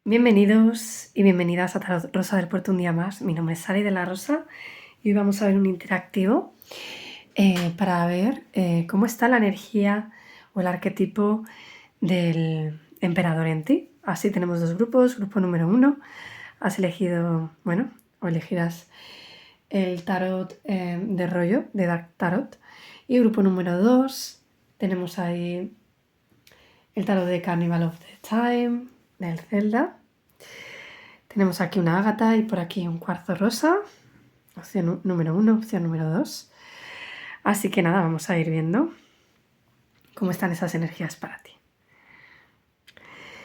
Bienvenidos y bienvenidas a Tarot Rosa del Puerto un día más. Mi nombre es Sari de la Rosa y hoy vamos a ver un interactivo para ver cómo está la energía o el arquetipo del emperador en ti. Así tenemos dos grupos. Grupo número 1, has elegido, o elegirás el tarot de rollo, de Dark Tarot. Y grupo número 2, tenemos ahí el tarot de Carnival of the Time, del Zelda. Tenemos aquí una ágata y por aquí un cuarzo rosa. Opción número 1, opción número 2. Así que nada, vamos a ir viendo cómo están esas energías para ti.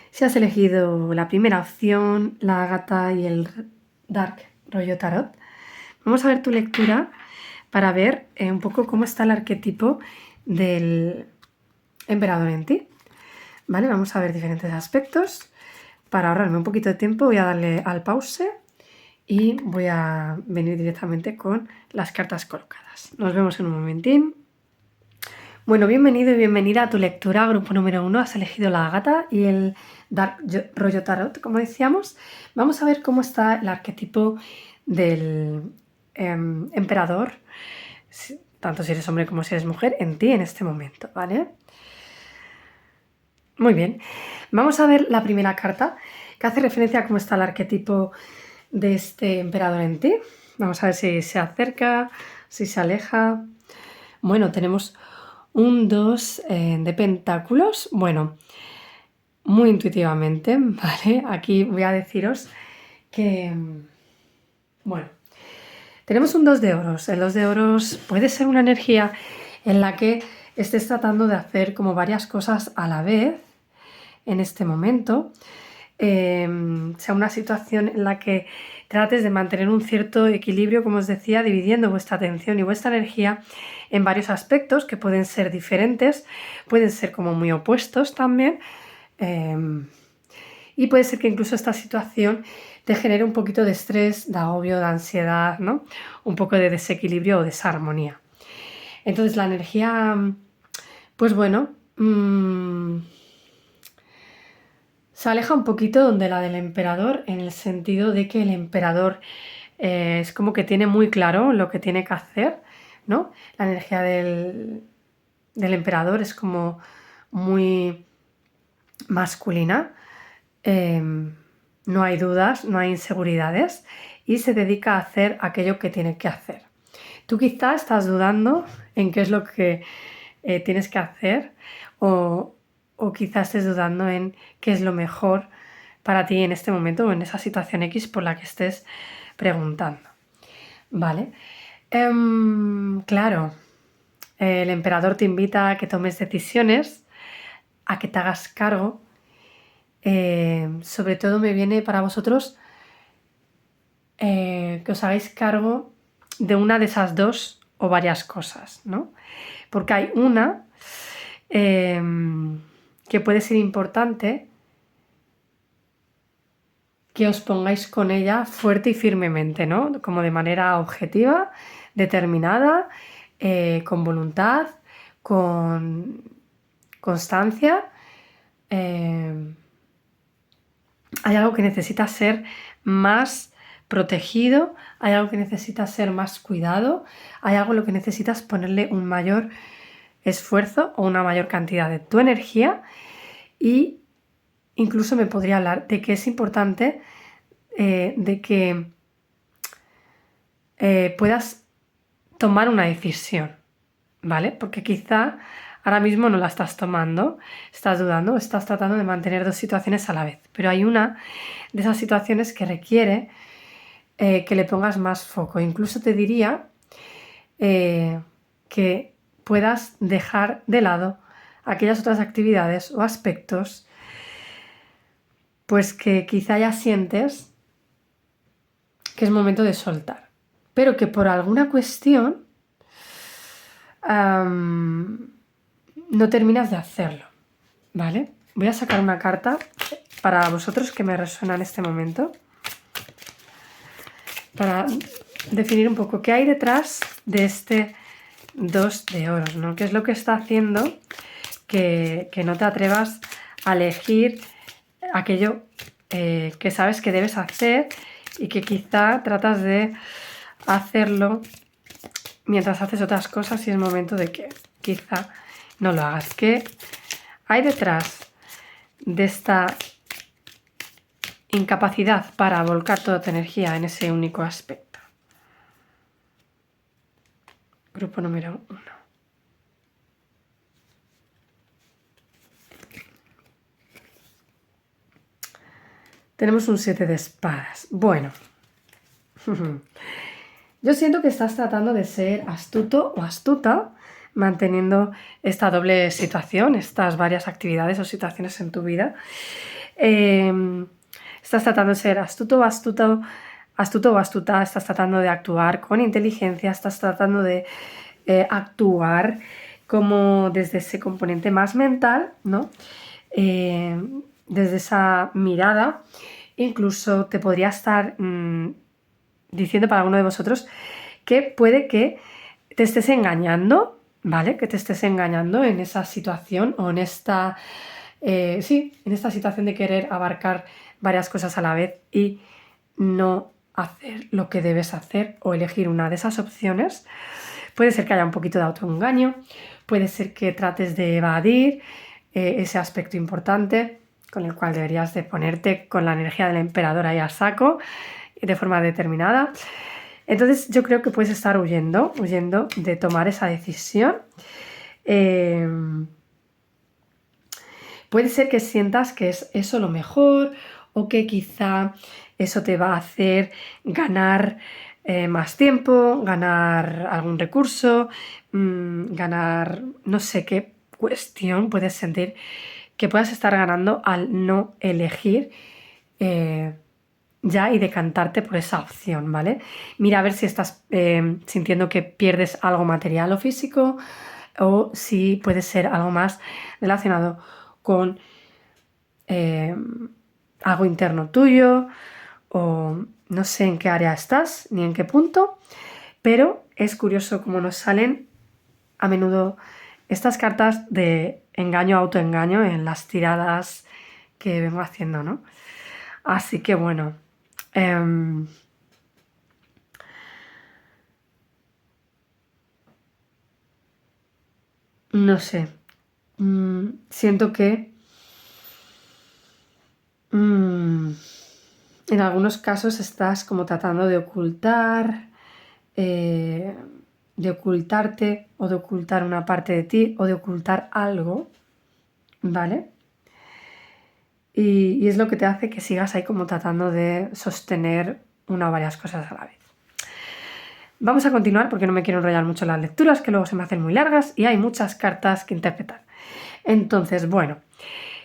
Si has elegido la primera opción, la ágata y el Dark Rollo Tarot, vamos a ver tu lectura para ver un poco cómo está el arquetipo del emperador en ti. ¿Vale? Vamos a ver diferentes aspectos. Para ahorrarme un poquito de tiempo voy a darle al pause y voy a venir directamente con las cartas colocadas. Nos vemos en un momentín. Bueno, bienvenido y bienvenida a tu lectura, grupo número 1. Has elegido la ágata y el Dark Rollo Tarot, como decíamos. Vamos a ver cómo está el arquetipo del emperador, tanto si eres hombre como si eres mujer, en ti en este momento, ¿vale? Muy bien. Vamos a ver la primera carta, que hace referencia a cómo está el arquetipo de este emperador en ti. Vamos a ver si se acerca, si se aleja. Bueno, tenemos un 2 de pentáculos. Bueno, muy intuitivamente, ¿vale? Aquí voy a deciros que, bueno, tenemos un 2 de oros. El 2 de oros puede ser una energía en la que estés tratando de hacer como varias cosas a la vez en este momento. Sea una situación en la que trates de mantener un cierto equilibrio, como os decía, dividiendo vuestra atención y vuestra energía en varios aspectos que pueden ser diferentes, pueden ser como muy opuestos también, y puede ser que incluso esta situación te genere un poquito de estrés, de agobio, de ansiedad, ¿no? Un poco de desequilibrio o desarmonía. Entonces la energía, pues bueno, se aleja un poquito de la del emperador, en el sentido de que el emperador es como que tiene muy claro lo que tiene que hacer, ¿no? La energía del emperador es como muy masculina, no hay dudas, no hay inseguridades y se dedica a hacer aquello que tiene que hacer. Tú quizá estás dudando en qué es lo que tienes que hacer o quizás estés dudando en qué es lo mejor para ti en este momento o en esa situación X por la que estés preguntando. ¿Vale? Claro, el emperador te invita a que tomes decisiones, a que te hagas cargo. Sobre todo me viene para vosotros que os hagáis cargo de una de esas dos o varias cosas, ¿no? Porque hay una que puede ser importante que os pongáis con ella fuerte y firmemente, ¿no? Como de manera objetiva, determinada, con voluntad, con constancia. Hay algo que necesita ser más protegido, hay algo que necesita ser más cuidado, hay algo en lo que necesitas ponerle un mayor esfuerzo o una mayor cantidad de tu energía, y incluso me podría hablar de que es importante de que puedas tomar una decisión, ¿vale? Porque quizá ahora mismo no la estás tomando, estás dudando, estás tratando de mantener dos situaciones a la vez, pero hay una de esas situaciones que requiere que le pongas más foco. Incluso te diría que puedas dejar de lado aquellas otras actividades o aspectos pues que quizá ya sientes que es momento de soltar, pero que por alguna cuestión no terminas de hacerlo, ¿vale? Voy a sacar una carta para vosotros que me resuena en este momento para definir un poco qué hay detrás de este 2 de oros, ¿no? ¿Qué es lo que está haciendo que no te atrevas a elegir aquello que sabes que debes hacer y que quizá tratas de hacerlo mientras haces otras cosas y es momento de que quizá no lo hagas. ¿Qué hay detrás de esta incapacidad para volcar toda tu energía en ese único aspecto? Grupo número 1. Tenemos un 7 de espadas. Bueno, yo siento que estás tratando de ser astuto o astuta, manteniendo esta doble situación, estas varias actividades o situaciones en tu vida. Estás tratando de ser astuto o astuta, estás tratando de actuar con inteligencia, estás tratando de actuar como desde ese componente más mental, ¿no? Desde esa mirada, incluso te podría estar diciendo para alguno de vosotros que puede que te estés engañando, ¿vale? Que te estés engañando en esa situación o en esta, en esta situación de querer abarcar varias cosas a la vez y no hacer lo que debes hacer o elegir una de esas opciones. Puede ser que haya un poquito de autoengaño, puede ser que trates de evadir ese aspecto importante con el cual deberías de ponerte con la energía del emperador ahí a saco de forma determinada. Entonces yo creo que puedes estar huyendo de tomar esa decisión. Puede ser que sientas que es eso lo mejor o que quizá eso te va a hacer ganar más tiempo, ganar algún recurso, ganar no sé qué cuestión puedes sentir que puedas estar ganando al no elegir ya y decantarte por esa opción, ¿vale? Mira a ver si estás sintiendo que pierdes algo material o físico o si puede ser algo más relacionado con algo interno tuyo o no sé en qué área estás ni en qué punto, pero es curioso cómo nos salen a menudo estas cartas de engaño, autoengaño en las tiradas que vengo haciendo, ¿no? Así que bueno, no sé, siento que en algunos casos estás como tratando de ocultar, de ocultarte o de ocultar una parte de ti o de ocultar algo, ¿vale? Y es lo que te hace que sigas ahí como tratando de sostener una o varias cosas a la vez. Vamos a continuar porque no me quiero enrollar mucho en las lecturas, que luego se me hacen muy largas y hay muchas cartas que interpretar. Entonces, bueno,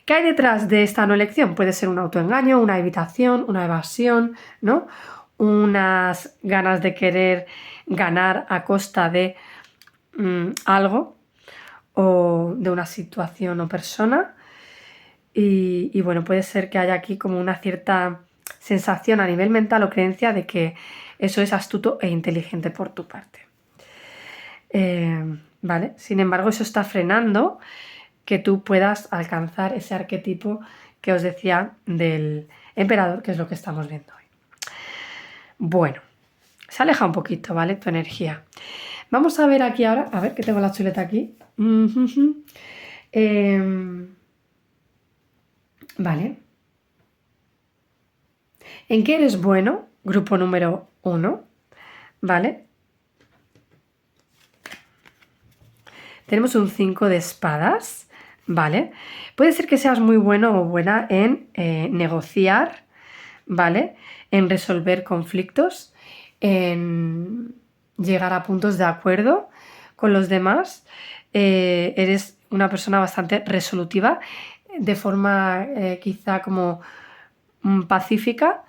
¿qué hay detrás de esta no elección? Puede ser un autoengaño, una evitación, una evasión, ¿no? Unas ganas de querer ganar a costa de algo o de una situación o persona. Y bueno, puede ser que haya aquí como una cierta sensación a nivel mental o creencia de que eso es astuto e inteligente por tu parte. ¿Vale? Sin embargo, eso está frenando que tú puedas alcanzar ese arquetipo que os decía del emperador, que es lo que estamos viendo hoy. Bueno, se aleja un poquito, ¿vale? Tu energía. Vamos a ver aquí ahora, a ver que tengo la chuleta aquí. Vale. ¿En qué eres bueno? Grupo número 1, ¿vale? Tenemos un 5 de espadas, ¿vale? Puede ser que seas muy bueno o buena en negociar, ¿vale? En resolver conflictos, en llegar a puntos de acuerdo con los demás. Eres una persona bastante resolutiva, de forma quizá como pacífica.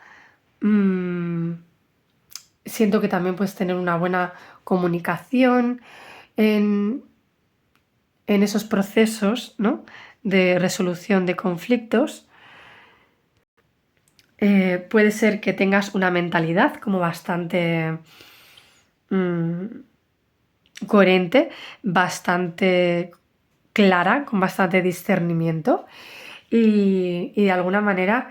Siento que también puedes tener una buena comunicación en esos procesos, ¿no? De resolución de conflictos. Puede ser que tengas una mentalidad como bastante coherente, bastante clara, con bastante discernimiento y de alguna manera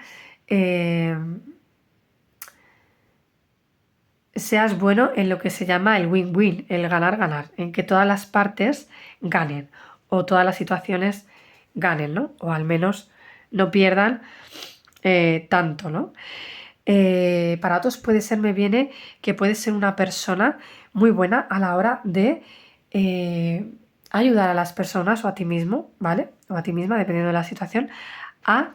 seas bueno en lo que se llama el win-win, el ganar-ganar, en que todas las partes ganen o todas las situaciones ganen, ¿no? O al menos no pierdan tanto, ¿no? Para otros me viene que puedes ser una persona muy buena a la hora de ayudar a las personas o a ti mismo, ¿vale? O a ti misma, dependiendo de la situación, a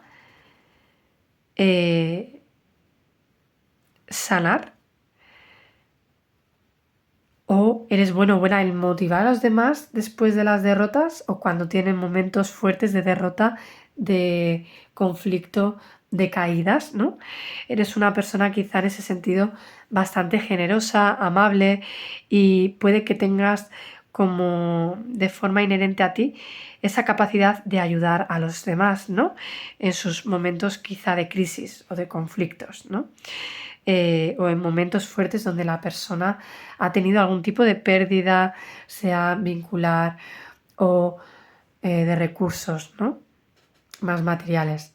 sanar. O eres bueno o buena en motivar a los demás después de las derrotas o cuando tienen momentos fuertes de derrota, de conflicto, de caídas, ¿no? Eres una persona quizá en ese sentido bastante generosa, amable y puede que tengas como de forma inherente a ti esa capacidad de ayudar a los demás, ¿no? En sus momentos quizá de crisis o de conflictos, ¿no? O en momentos fuertes donde la persona ha tenido algún tipo de pérdida, sea vincular o de recursos, ¿no? Más materiales.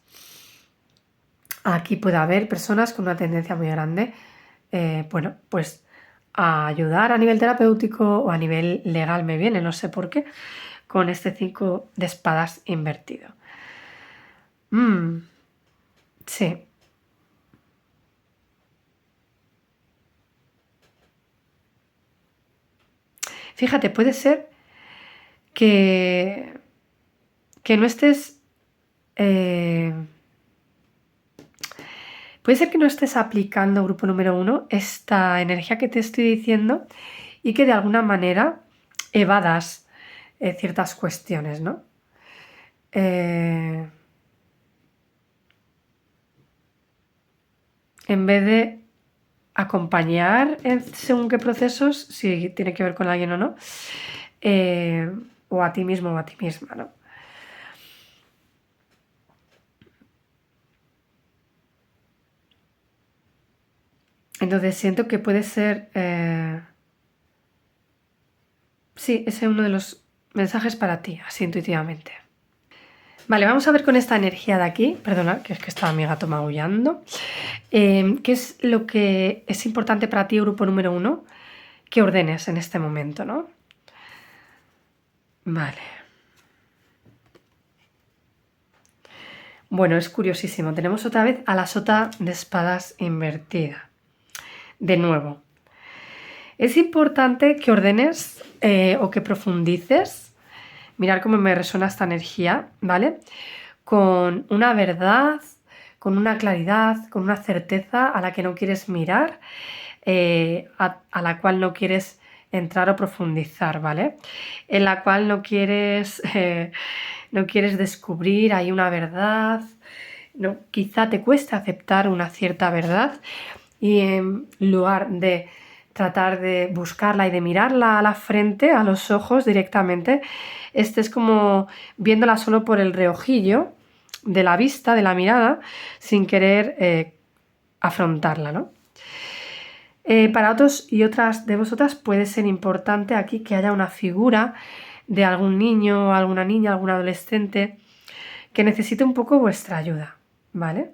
Aquí puede haber personas con una tendencia muy grande, bueno, pues a ayudar a nivel terapéutico o a nivel legal me viene, no sé por qué, con este 5 de espadas invertido. Sí. Fíjate, puede ser que no estés... puede ser que no estés aplicando, grupo número 1, esta energía que te estoy diciendo y que de alguna manera evadas ciertas cuestiones, ¿no? En vez de acompañar según qué procesos, si tiene que ver con alguien o no, o a ti mismo o a ti misma, ¿no? Entonces siento que puede ser... sí, ese es uno de los mensajes para ti, así intuitivamente. Vale, vamos a ver con esta energía de aquí, perdona, que es que estaba mi gato maullando, ¿qué es lo que es importante para ti, grupo número 1, que ordenes en este momento, ¿no? Vale. Bueno, es curiosísimo, tenemos otra vez a la sota de espadas invertida. De nuevo, es importante que ordenes o que profundices, mirar cómo me resuena esta energía, ¿vale? Con una verdad, con una claridad, con una certeza a la que no quieres mirar, a la cual no quieres entrar o profundizar, ¿vale? En la cual no quieres descubrir ahí una verdad, no, quizá te cueste aceptar una cierta verdad y en lugar de tratar de buscarla y de mirarla a la frente, a los ojos directamente, estés como viéndola solo por el reojillo de la vista, de la mirada, sin querer afrontarla, ¿no? Para otros y otras de vosotras puede ser importante aquí que haya una figura de algún niño, alguna niña, algún adolescente que necesite un poco vuestra ayuda, ¿vale?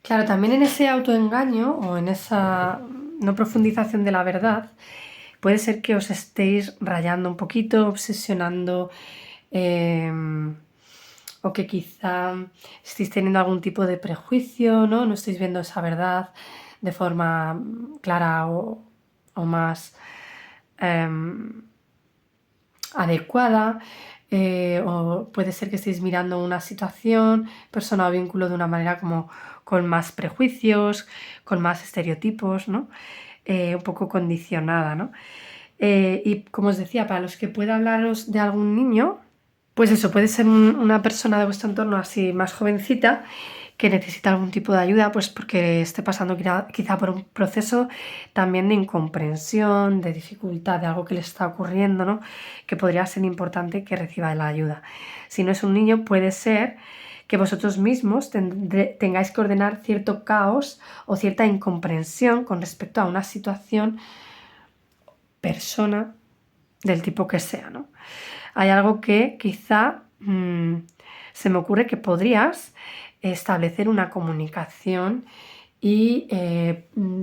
Claro, también en ese autoengaño o en esa no profundización de la verdad, puede ser que os estéis rayando un poquito, obsesionando, o que quizá estéis teniendo algún tipo de prejuicio, ¿no? No estáis viendo esa verdad de forma clara o más adecuada, o puede ser que estéis mirando una situación, persona o vínculo de una manera como con más prejuicios, con más estereotipos, ¿no? Un poco condicionada, ¿no? Y como os decía, para los que pueda hablaros de algún niño, pues eso, puede ser una persona de vuestro entorno así más jovencita que necesita algún tipo de ayuda, pues porque esté pasando quizá por un proceso también de incomprensión, de dificultad, de algo que le está ocurriendo, ¿no? Que podría ser importante que reciba la ayuda. Si no es un niño, puede ser que vosotros mismos tengáis que ordenar cierto caos o cierta incomprensión con respecto a una situación, persona, del tipo que sea, ¿no? hay algo que quizá se me ocurre que podrías establecer una comunicación y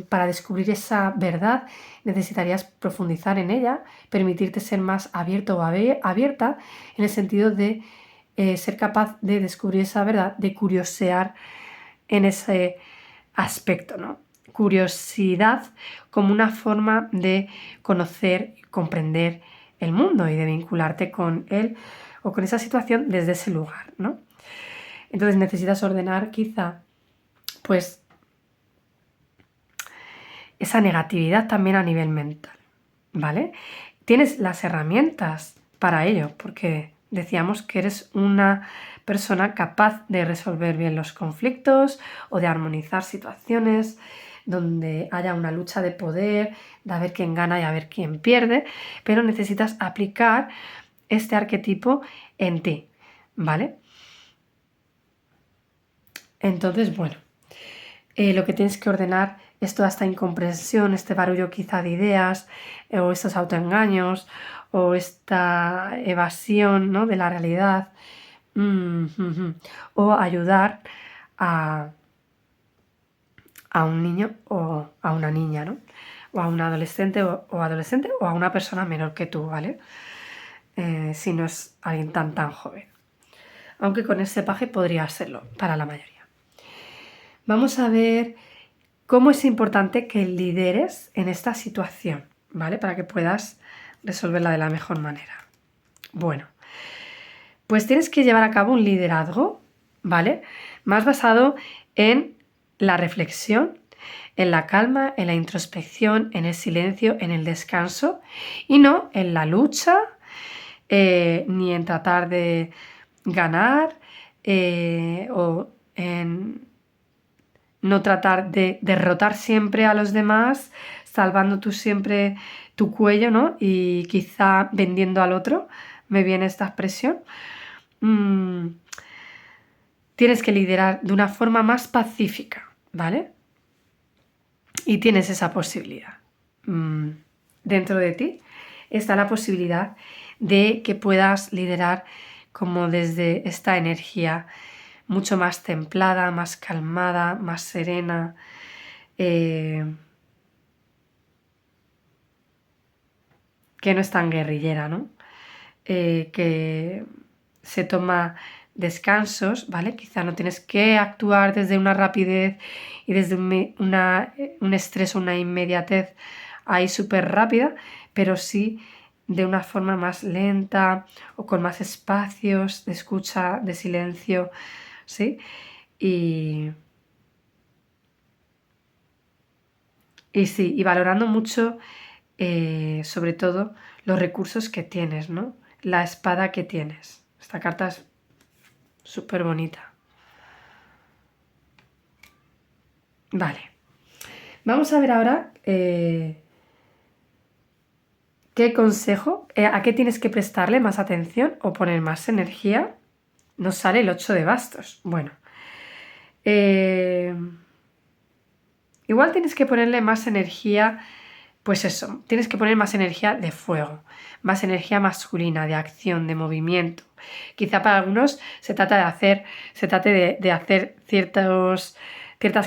para descubrir esa verdad necesitarías profundizar en ella, permitirte ser más abierto o abierta en el sentido de ser capaz de descubrir esa verdad, de curiosear en ese aspecto, ¿no? Curiosidad como una forma de conocer y comprender el mundo y de vincularte con él o con esa situación desde ese lugar, ¿no? Entonces necesitas ordenar quizá pues esa negatividad también a nivel mental, ¿vale? Tienes las herramientas para ello, porque decíamos que eres una persona capaz de resolver bien los conflictos o de armonizar situaciones donde haya una lucha de poder, de a ver quién gana y a ver quién pierde, pero necesitas aplicar este arquetipo en ti, ¿vale? Entonces, bueno, lo que tienes que ordenar es toda esta incomprensión, este barullo quizá de ideas, o estos autoengaños, o esta evasión, ¿no?, de la realidad, o ayudar a un niño o a una niña, ¿no? O a un adolescente o adolescente o a una persona menor que tú, ¿vale? Si no es alguien tan joven. Aunque con ese paje podría serlo para la mayoría. Vamos a ver cómo es importante que lideres en esta situación, ¿vale? Para que puedas resolverla de la mejor manera. Bueno, pues tienes que llevar a cabo un liderazgo, ¿vale? Más basado en la reflexión, en la calma, en la introspección, en el silencio, en el descanso y no en la lucha, ni en tratar de ganar o en no tratar de derrotar siempre a los demás, salvando tú siempre tu cuello, ¿no? Y quizá vendiendo al otro, me viene esta expresión. Tienes que liderar de una forma más pacífica, ¿vale? Y tienes esa posibilidad. Dentro de ti está la posibilidad de que puedas liderar como desde esta energía mucho más templada, más calmada, más serena, que no es tan guerrillera, ¿no? Que se toma descansos, ¿vale? Quizá no tienes que actuar desde una rapidez y desde un estrés o una inmediatez ahí súper rápida, pero sí de una forma más lenta o con más espacios de escucha, de silencio, ¿sí? Y sí, y valorando mucho, sobre todo, los recursos que tienes, ¿no? La espada que tienes. Esta carta es súper bonita. Vale. Vamos a ver ahora qué consejo, a qué tienes que prestarle más atención o poner más energía. Nos sale el 8 de bastos. Bueno. Igual tienes que ponerle más energía, pues eso, tienes que poner más energía de fuego, más energía masculina, de acción, de movimiento. Quizá para algunos se trate de hacer ciertas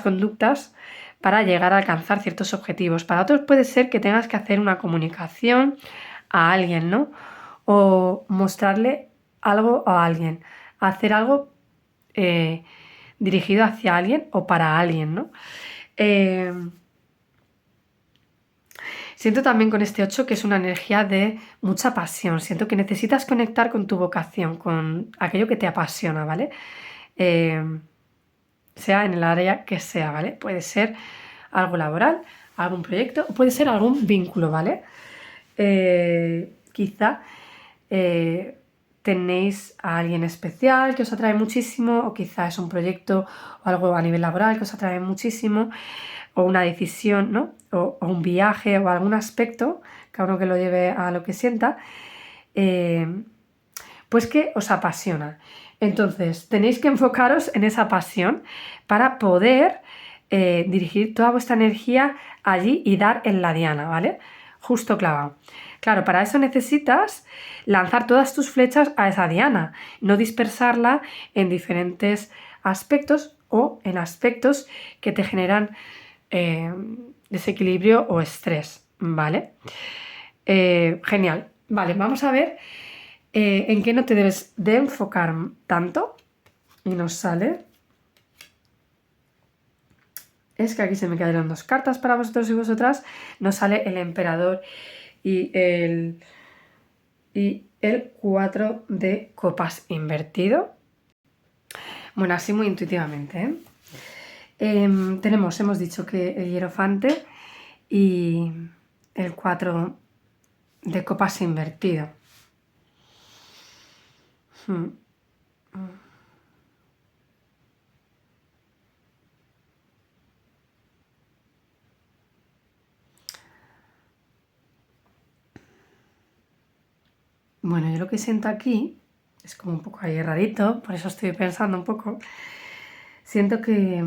conductas para llegar a alcanzar ciertos objetivos. Para otros puede ser que tengas que hacer una comunicación a alguien, ¿no? O mostrarle algo a alguien, hacer algo dirigido hacia alguien o para alguien, ¿no? Siento también con este 8 que es una energía de mucha pasión. Siento que necesitas conectar con tu vocación, con aquello que te apasiona, ¿vale? Sea en el área que sea, ¿vale? Puede ser algo laboral, algún proyecto, o puede ser algún vínculo, ¿vale? Quizá tenéis a alguien especial que os atrae muchísimo, o quizá es un proyecto o algo a nivel laboral que os atrae muchísimo, o una decisión, ¿no? O un viaje o algún aspecto, cada uno que lo lleve a lo que sienta, pues que os apasiona. Entonces, tenéis que enfocaros en esa pasión para poder dirigir toda vuestra energía allí y dar en la diana, ¿vale? justo clavado. Claro, para eso necesitas lanzar todas tus flechas a esa diana, no dispersarla en diferentes aspectos o en aspectos que te generan desequilibrio o estrés, ¿vale? Genial. Vale, vamos a ver en qué no te debes de enfocar tanto. Y nos sale... Es que aquí se me quedaron 2 cartas para vosotros y vosotras. Nos sale el emperador y el 4 de copas invertido. Bueno, así muy intuitivamente, ¿eh? Hemos dicho que el hierofante y el 4 de copas invertido. Bueno, yo lo que siento aquí es como un poco ahí rarito, por eso estoy pensando un poco. Siento que...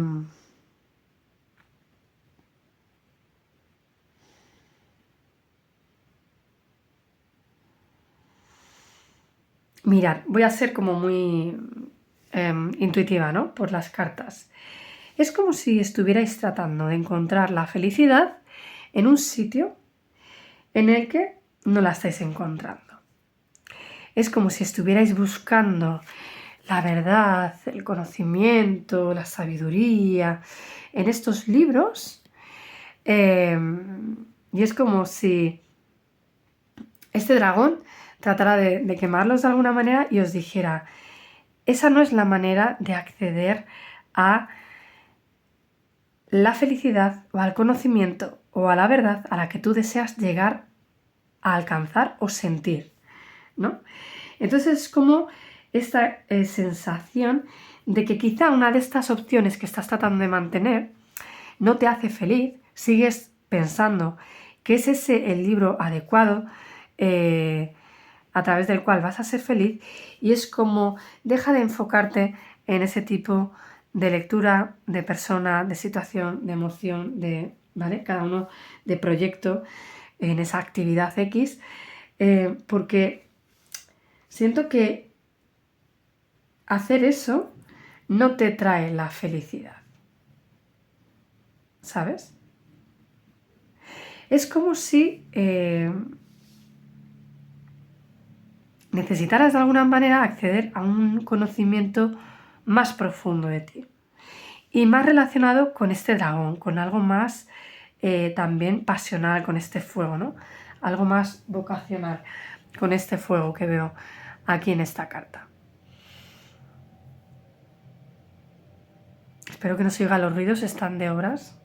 Mirad, voy a ser como muy intuitiva, ¿no? Por las cartas. Es como si estuvierais tratando de encontrar la felicidad en un sitio en el que no la estáis encontrando. Es como si estuvierais buscando la verdad, el conocimiento, la sabiduría en estos libros. Y es como si este dragón tratara de quemarlos de alguna manera y os dijera, esa no es la manera de acceder a la felicidad o al conocimiento o a la verdad a la que tú deseas llegar a alcanzar o sentir, ¿no? Entonces es como esta sensación de que quizá una de estas opciones que estás tratando de mantener no te hace feliz, sigues pensando que es ese el libro adecuado a través del cual vas a ser feliz, y es como deja de enfocarte en ese tipo de lectura, de persona, de situación, de emoción, ¿vale? Cada uno de proyecto en esa actividad X, porque siento que hacer eso no te trae la felicidad, ¿sabes? Es como si necesitaras de alguna manera acceder a un conocimiento más profundo de ti y más relacionado con este dragón, con algo más también pasional, con este fuego, ¿no? Algo más vocacional con este fuego que veo aquí en esta carta. Espero que no se oigan los ruidos, están de obras.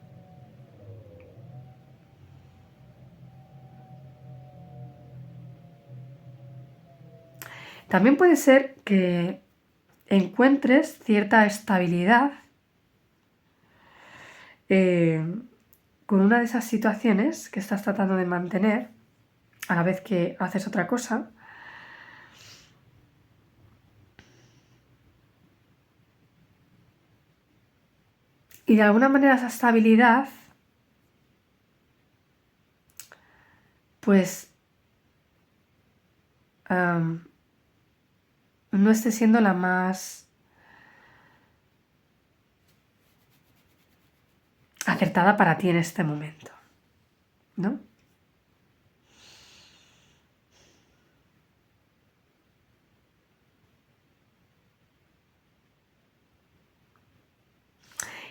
También puede ser que encuentres cierta estabilidad con una de esas situaciones que estás tratando de mantener a la vez que haces otra cosa. Y de alguna manera esa estabilidad, pues, no esté siendo la más acertada para ti en este momento, ¿no?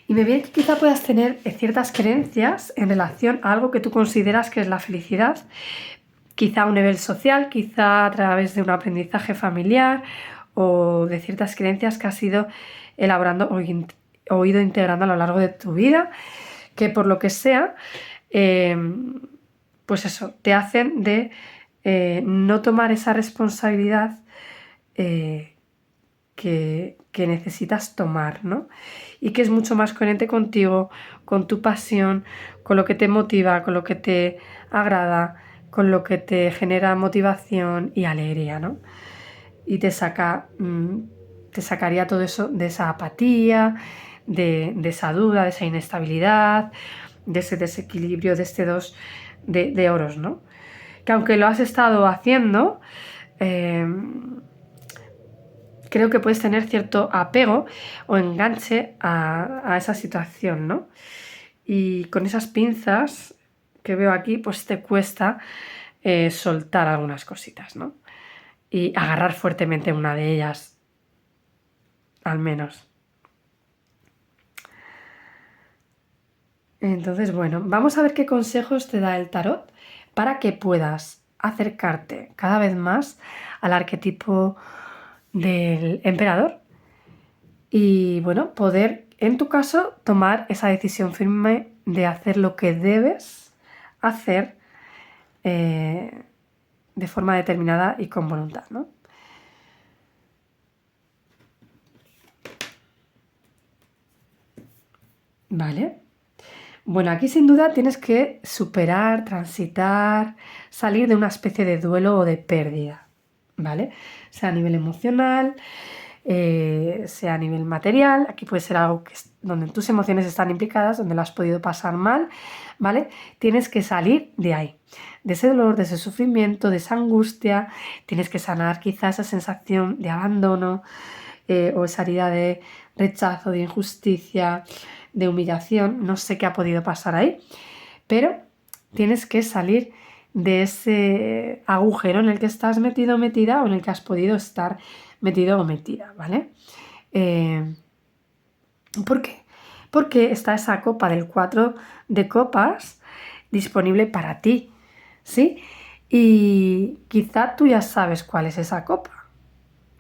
Y me viene que quizá puedas tener ciertas creencias en relación a algo que tú consideras que es la felicidad, quizá a un nivel social, quizá a través de un aprendizaje familiar o de ciertas creencias que has ido elaborando o ido integrando a lo largo de tu vida, que por lo que sea, pues eso, te hacen de no tomar esa responsabilidad que necesitas tomar, ¿no? Y que es mucho más coherente contigo, con tu pasión, con lo que te motiva, con lo que te agrada, con lo que te genera motivación y alegría, ¿no? Y te sacaría todo eso de esa apatía, de esa duda, de esa inestabilidad, de ese desequilibrio, de de oros, ¿no? Que aunque lo has estado haciendo, creo que puedes tener cierto apego o enganche a esa situación, ¿no? Y con esas pinzas que veo aquí, pues te cuesta soltar algunas cositas, ¿no? Y agarrar fuertemente una de ellas, al menos. Entonces, bueno, vamos a ver qué consejos te da el tarot para que puedas acercarte cada vez más al arquetipo del emperador y, bueno, poder, en tu caso, tomar esa decisión firme de hacer lo que debes hacer de forma determinada y con voluntad, ¿no? Vale. Bueno, aquí sin duda tienes que superar, transitar, salir de una especie de duelo o de pérdida, ¿vale? Sea a nivel emocional, sea a nivel material, aquí puede ser algo donde tus emociones están implicadas, donde lo has podido pasar mal, ¿vale? Tienes que salir de ahí, de ese dolor, de ese sufrimiento, de esa angustia, tienes que sanar quizás esa sensación de abandono o esa herida de rechazo, de injusticia, de humillación, no sé qué ha podido pasar ahí, pero tienes que salir de ese agujero en el que estás metido o metida o en el que has podido estar metido o metida, ¿vale? ¿Por qué? Porque está esa copa del 4 de copas disponible para ti, ¿sí? Y quizá tú ya sabes cuál es esa copa,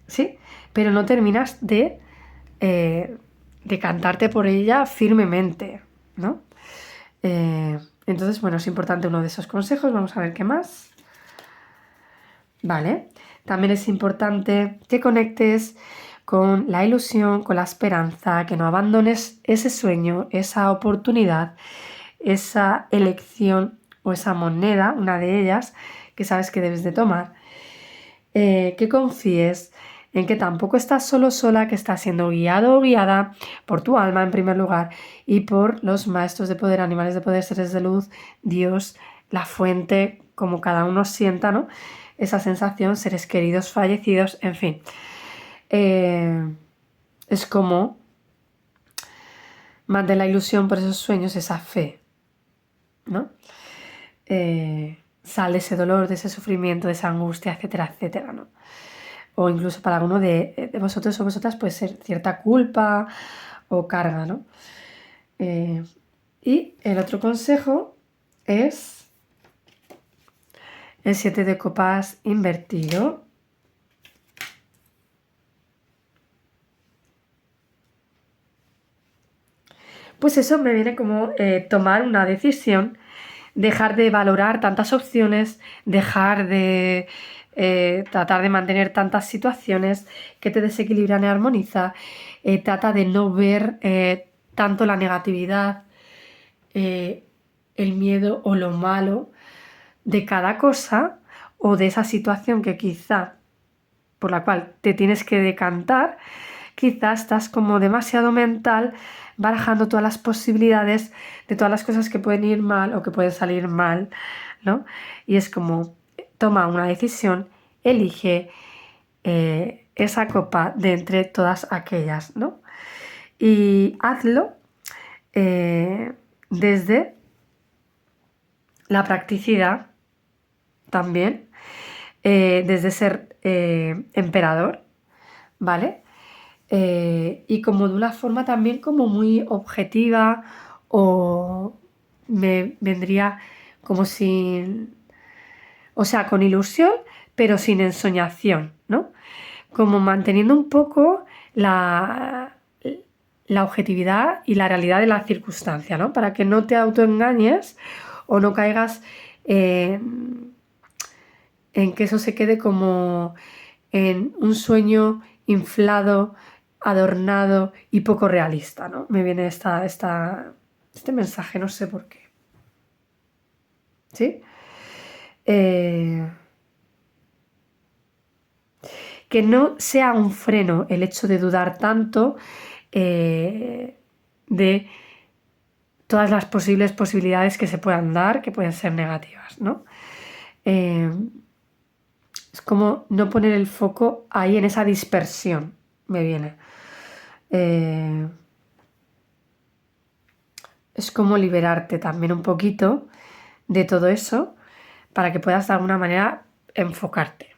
¿sí? Pero no terminas de cantarte por ella firmemente, ¿no? Entonces, bueno, es importante uno de esos consejos. Vamos a ver qué más. Vale. También es importante que conectes con la ilusión, con la esperanza, que no abandones ese sueño, esa oportunidad, esa elección o esa moneda, una de ellas, que sabes que debes de tomar. Que confíes en que tampoco estás solo sola, que estás siendo guiado o guiada por tu alma en primer lugar y por los maestros de poder, animales de poder, seres de luz, Dios, la fuente, como cada uno sienta, ¿no? Esa sensación, seres queridos, fallecidos, en fin. Es como más de la ilusión por esos sueños, esa fe, ¿no? Sale ese dolor, de ese sufrimiento, de esa angustia, etcétera, etcétera, ¿no? O incluso para alguno de vosotros o vosotras puede ser cierta culpa o carga, ¿no? Y el otro consejo es el 7 de copas invertido. Pues eso me viene como tomar una decisión, dejar de valorar tantas opciones, dejar de tratar de mantener tantas situaciones que te desequilibran y armoniza. Trata de no ver tanto la negatividad, el miedo o lo malo de cada cosa o de esa situación que quizá por la cual te tienes que decantar, quizá estás como demasiado mental barajando todas las posibilidades de todas las cosas que pueden ir mal o que pueden salir mal, ¿no? Y es como toma una decisión, elige esa copa de entre todas aquellas, ¿no? Y hazlo desde la practicidad también, desde ser emperador, ¿vale? Y como de una forma también como muy objetiva o me vendría como sin, o sea, con ilusión, pero sin ensoñación, ¿no? Como manteniendo un poco la objetividad y la realidad de la circunstancia, ¿no? Para que no te autoengañes o no caigas en que eso se quede como en un sueño inflado, adornado y poco realista, ¿no? Me viene este mensaje, no sé por qué. ¿Sí? Que no sea un freno el hecho de dudar tanto de todas las posibles posibilidades que se puedan dar, que pueden ser negativas, ¿no? Es como no poner el foco ahí en esa dispersión, me viene. Es como liberarte también un poquito de todo eso para que puedas de alguna manera enfocarte.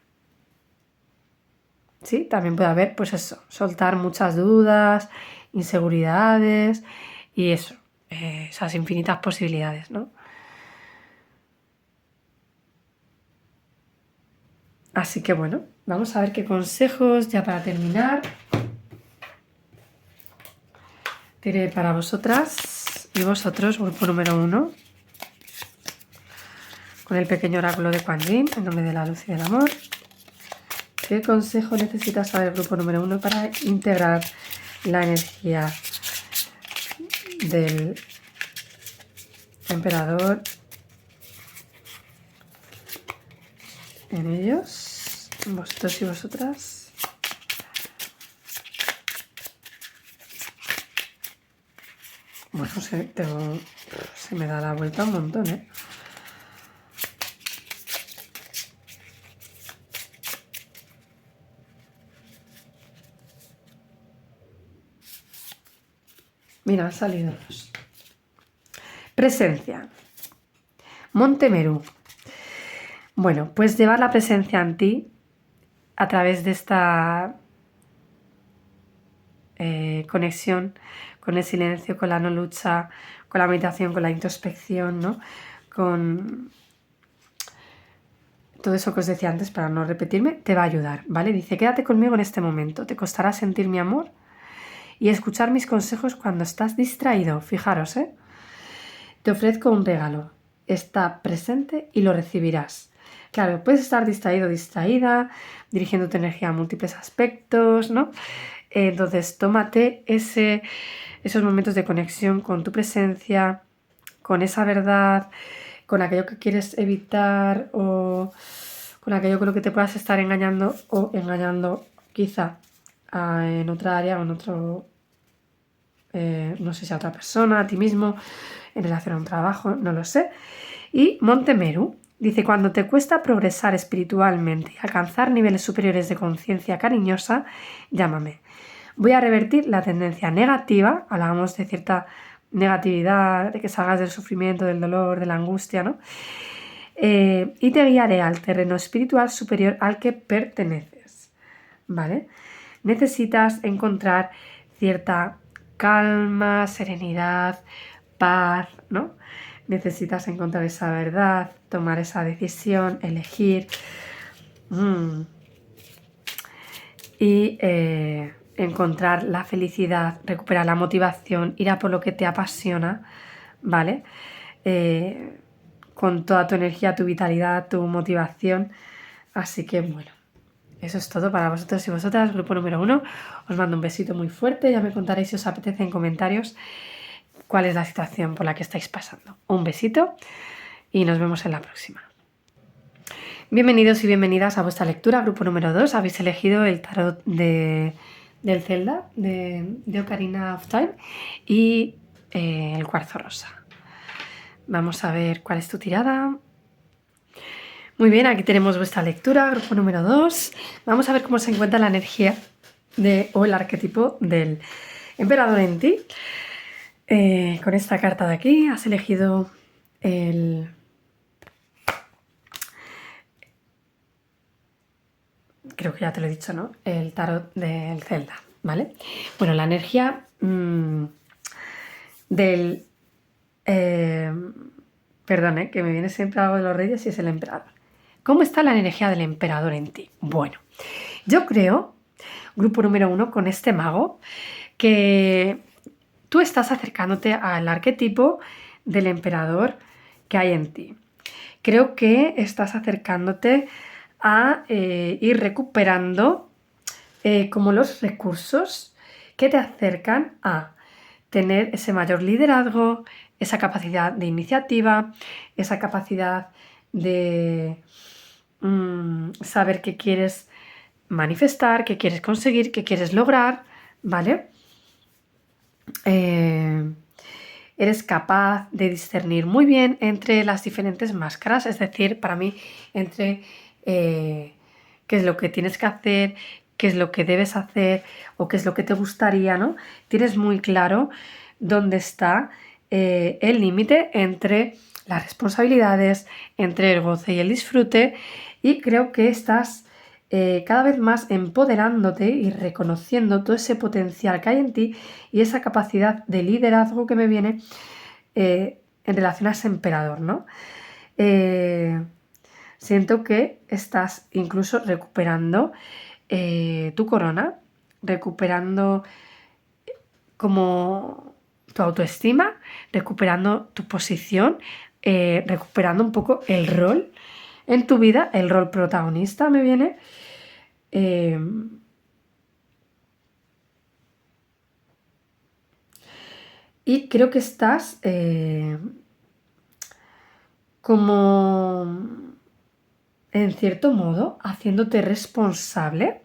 ¿Sí? También puede haber, pues eso, soltar muchas dudas, inseguridades y eso, esas infinitas posibilidades, ¿no? Así que bueno, vamos a ver qué consejos ya para terminar tiré para vosotras y vosotros, grupo número 1, con el pequeño oráculo de Kuan Yin, en nombre de la luz y del amor. ¿Qué consejo necesita saber el grupo número 1 para integrar la energía del emperador en ellos, vosotros y vosotras? Bueno, se me da la vuelta un montón, ¿eh? Mira, han salido dos. Presencia. Monte Meru. Bueno, pues llevar la presencia en ti a través de esta conexión con el silencio, con la no lucha, con la meditación, con la introspección, ¿no? Con todo eso que os decía antes, para no repetirme, te va a ayudar, ¿vale? Dice, quédate conmigo en este momento, te costará sentir mi amor y escuchar mis consejos cuando estás distraído. Fijaros, ¿eh? Te ofrezco un regalo, está presente y lo recibirás. Claro, puedes estar distraído, distraída, dirigiendo tu energía a múltiples aspectos, ¿no? Entonces, tómate esos momentos de conexión con tu presencia, con esa verdad, con aquello que quieres evitar o con aquello con lo que te puedas estar engañando o engañando quizá en otra área o en otro, no sé si a otra persona, a ti mismo, en relación a un trabajo, no lo sé. Y Monte Meru dice, cuando te cuesta progresar espiritualmente y alcanzar niveles superiores de conciencia cariñosa, llámame. Voy a revertir la tendencia negativa, hablamos de cierta negatividad, de que salgas del sufrimiento, del dolor, de la angustia, ¿no? Y te guiaré al terreno espiritual superior al que perteneces, ¿vale? Necesitas encontrar cierta calma, serenidad, paz, ¿no? Necesitas encontrar esa verdad, tomar esa decisión, elegir y encontrar la felicidad, recuperar la motivación, ir a por lo que te apasiona, ¿vale? Con toda tu energía, tu vitalidad, tu motivación. Así que bueno, eso es todo para vosotros y vosotras, grupo número 1. Os mando un besito muy fuerte, ya me contaréis si os apetece en comentarios cuál es la situación por la que estáis pasando. Un besito y nos vemos en la próxima. Bienvenidos y bienvenidas a vuestra lectura, grupo número 2. Habéis elegido el tarot del Zelda, de Ocarina of Time y el cuarzo rosa. Vamos a ver cuál es tu tirada. Muy bien, aquí tenemos vuestra lectura, grupo número 2. Vamos a ver cómo se encuentra la energía o el arquetipo del emperador en ti. Con esta carta de aquí has elegido el... Creo que ya te lo he dicho, ¿no? El tarot del Zelda, ¿vale? Bueno, la energía del... perdón, que me viene siempre algo de los reyes y es el emperador. ¿Cómo está la energía del emperador en ti? Bueno, yo creo, grupo número 1, con este mago, que tú estás acercándote al arquetipo del emperador que hay en ti. Creo que estás acercándote a ir recuperando como los recursos que te acercan a tener ese mayor liderazgo, esa capacidad de iniciativa, esa capacidad de saber qué quieres manifestar, qué quieres conseguir, qué quieres lograr, ¿vale? eres capaz de discernir muy bien entre las diferentes máscaras, es decir, para mí, entre qué es lo que tienes que hacer, qué es lo que debes hacer o qué es lo que te gustaría, ¿no? Tienes muy claro dónde está el límite entre las responsabilidades, entre el goce y el disfrute, y creo que estás cada vez más empoderándote y reconociendo todo ese potencial que hay en ti y esa capacidad de liderazgo que me viene en relación a ese emperador, ¿no? Siento que estás incluso recuperando tu corona, recuperando como tu autoestima, recuperando tu posición, recuperando un poco el rol en tu vida, el rol protagonista me viene. Y creo que estás como, en cierto modo, haciéndote responsable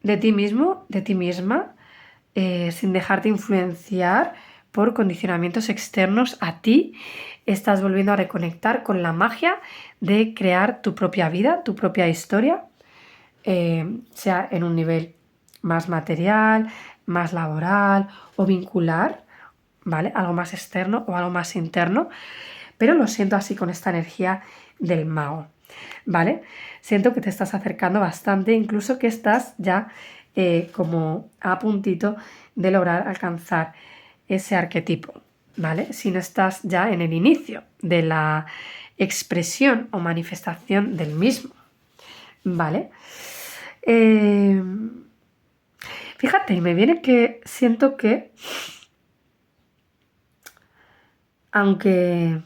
de ti mismo, de ti misma, sin dejarte influenciar por condicionamientos externos a ti. Estás volviendo a reconectar con la magia de crear tu propia vida, tu propia historia, sea en un nivel más material, más laboral o vincular, ¿vale? Algo más externo o algo más interno, pero lo siento así con esta energía del mago, ¿vale? Siento que te estás acercando bastante, incluso que estás ya como a puntito de lograr alcanzar ese arquetipo, ¿vale? Si no estás ya en el inicio de la expresión o manifestación del mismo, ¿vale? Fíjate, me viene que siento que aunque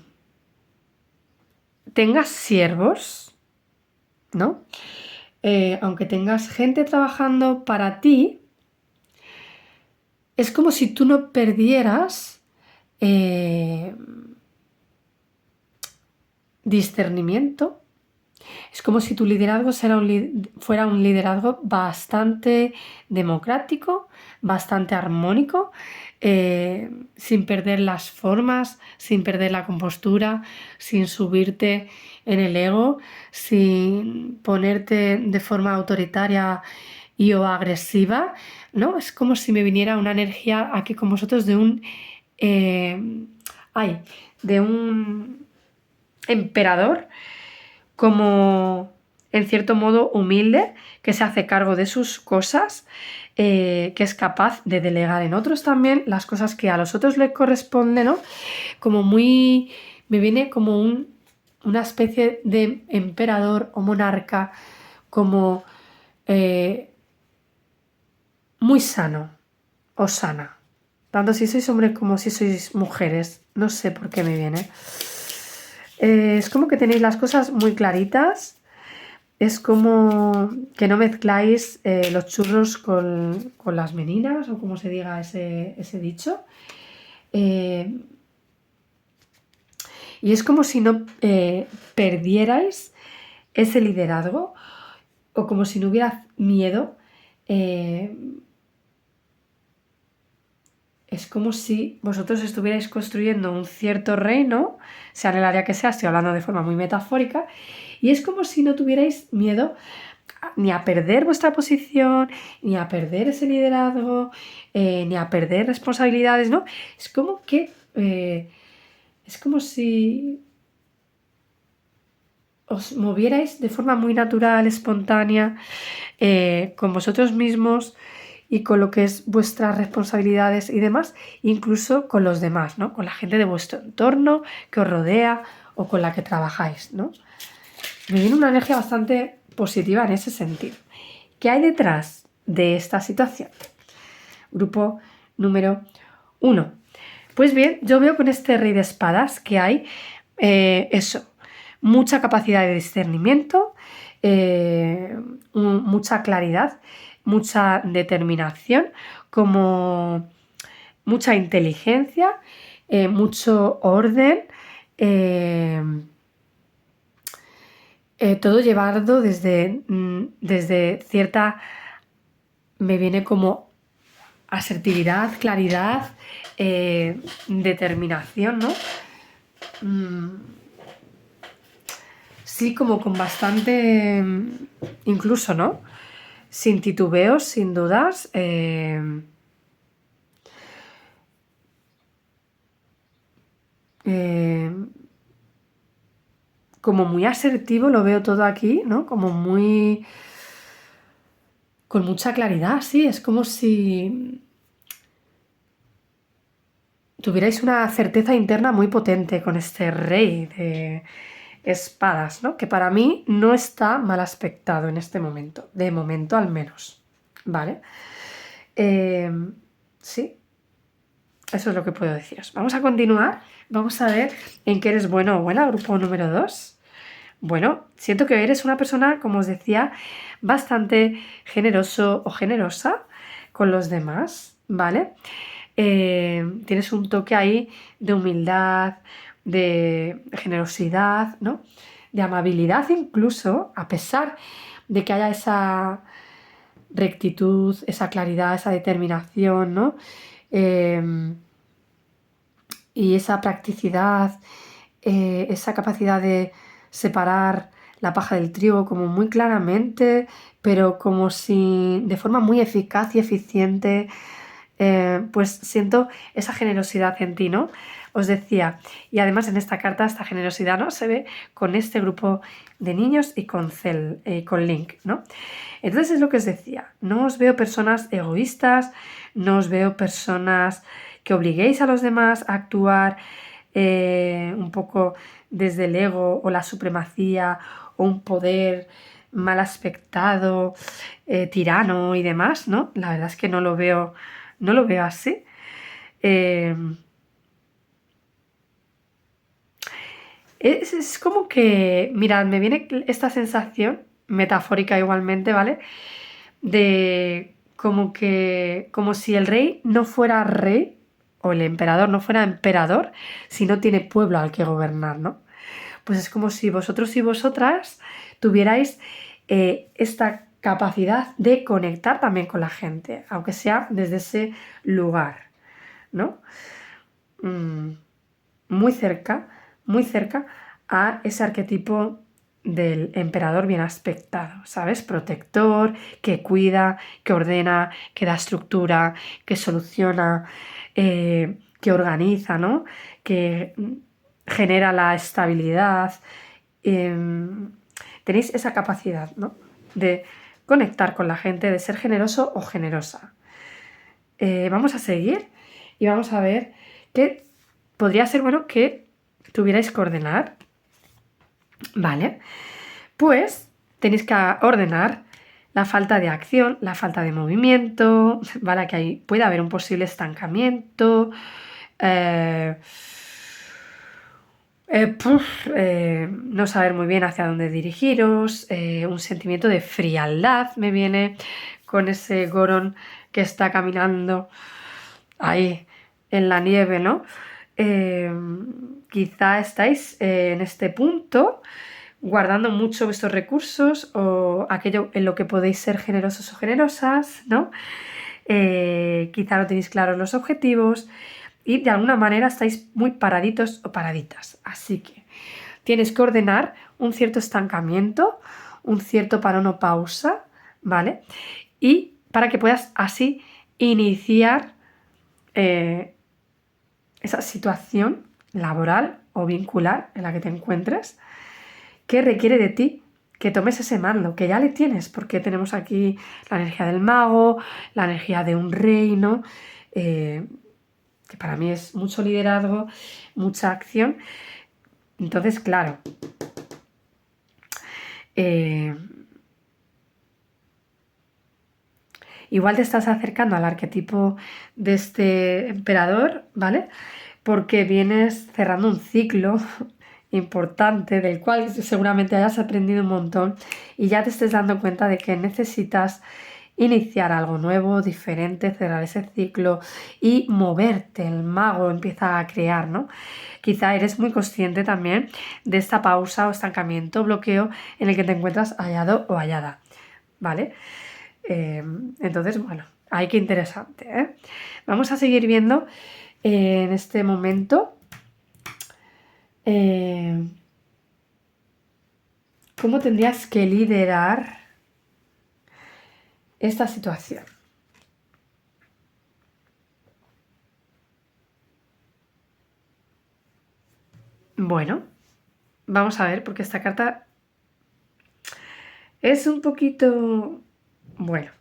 tengas siervos, ¿no? Aunque tengas gente trabajando para ti, es como si tú no perdieras discernimiento. Es como si tu liderazgo fuera un liderazgo bastante democrático, bastante armónico, sin perder las formas, sin perder la compostura, sin subirte en el ego, sin ponerte de forma autoritaria y o agresiva, ¿no? Es como si me viniera una energía aquí con vosotros de de un emperador como en cierto modo humilde, que se hace cargo de sus cosas, que es capaz de delegar en otros también las cosas que a los otros les corresponden, ¿no? Como muy, me viene como una especie de emperador o monarca, como muy sano o sana, tanto si sois hombres como si sois mujeres, no sé por qué me viene. Es como que tenéis las cosas muy claritas. Es como que no mezcláis los churros con las meninas, o como se diga ese dicho. Y es como si no perdierais ese liderazgo, o como si no hubiera miedo. Es como si vosotros estuvierais construyendo un cierto reino, sea en el área que sea, estoy hablando de forma muy metafórica, y es como si no tuvierais miedo ni a perder vuestra posición, ni a perder ese liderazgo, ni a perder responsabilidades, ¿no? Es como que es como si os movierais de forma muy natural, espontánea, con vosotros mismos y con lo que es vuestras responsabilidades y demás, incluso con los demás, ¿no? Con la gente de vuestro entorno que os rodea o con la que trabajáis, ¿no? Me viene una energía bastante positiva en ese sentido. ¿Qué hay detrás de esta situación? Grupo número 1. Pues bien, yo veo con este rey de espadas que hay mucha capacidad de discernimiento, mucha claridad, mucha determinación, como mucha inteligencia, mucho orden, todo llevado desde cierta, me viene como asertividad, claridad, determinación, ¿no? Sí, como con bastante, incluso, ¿no? Sin titubeos, sin dudas. Como muy asertivo lo veo todo aquí, ¿no? Como muy... con mucha claridad, sí. Es como si tuvierais una certeza interna muy potente con este rey de espadas, ¿no? Que para mí no está mal aspectado en este momento, de momento al menos, ¿vale? Sí, eso es lo que puedo deciros. Vamos a continuar, vamos a ver en qué eres bueno o buena, grupo número 2. Bueno, siento que eres una persona, como os decía, bastante generoso o generosa con los demás, ¿vale? Tienes un toque ahí de humildad, de generosidad, ¿no? De amabilidad incluso, a pesar de que haya esa rectitud, esa claridad, esa determinación, ¿no? Y esa practicidad, esa capacidad de separar la paja del trigo como muy claramente, pero como si de forma muy eficaz y eficiente, pues siento esa generosidad en ti, ¿no? Os decía, y además en esta carta esta generosidad, ¿no? Se ve con este grupo de niños y con con Link, ¿no? Entonces es lo que os decía, no os veo personas egoístas, no os veo personas que obliguéis a los demás a actuar un poco desde el ego o la supremacía o un poder mal aspectado, tirano y demás, ¿no? La verdad es que no lo veo así. Es como que, mirad, me viene esta sensación, metafórica igualmente, ¿vale? De como si el rey no fuera rey o el emperador no fuera emperador si no tiene pueblo al que gobernar, ¿no? Pues es como si vosotros y vosotras tuvierais esta capacidad de conectar también con la gente, aunque sea desde ese lugar, ¿no? Muy cerca a ese arquetipo del emperador bien aspectado, ¿sabes? Protector, que cuida, que ordena, que da estructura, que soluciona, que organiza, ¿no? Que genera la estabilidad. Tenéis esa capacidad, ¿no? De conectar con la gente, de ser generoso o generosa. Vamos a seguir y vamos a ver que podría ser bueno que tuvierais que ordenar, ¿vale? Pues tenéis que ordenar la falta de acción, la falta de movimiento, ¿vale? Que ahí puede haber un posible estancamiento, no saber muy bien hacia dónde dirigiros, un sentimiento de frialdad me viene con ese Goron que está caminando ahí en la nieve, ¿no? Quizá estáis en este punto guardando mucho vuestros recursos o aquello en lo que podéis ser generosos o generosas, ¿no? Quizá no tenéis claros los objetivos y de alguna manera estáis muy paraditos o paraditas. Así que tienes que ordenar un cierto estancamiento, un cierto parón o pausa, ¿vale? Y para que puedas así iniciar esa situación laboral o vincular en la que te encuentres, que requiere de ti que tomes ese mando, que ya le tienes, porque tenemos aquí la energía del mago, la energía de un reino, que para mí es mucho liderazgo, mucha acción. Entonces, claro, igual te estás acercando al arquetipo de este emperador, ¿vale? Porque vienes cerrando un ciclo importante del cual seguramente hayas aprendido un montón y ya te estés dando cuenta de que necesitas iniciar algo nuevo, diferente, cerrar ese ciclo y moverte. El mago empieza a crear, ¿no? Quizá eres muy consciente también de esta pausa o estancamiento, bloqueo en el que te encuentras hallado o hallada, ¿vale? Entonces, bueno, Ay, qué interesante, ¿eh? Vamos a seguir viendo en este momento cómo tendrías que liderar esta situación. Bueno, vamos a ver, porque esta carta es un poquito, bueno,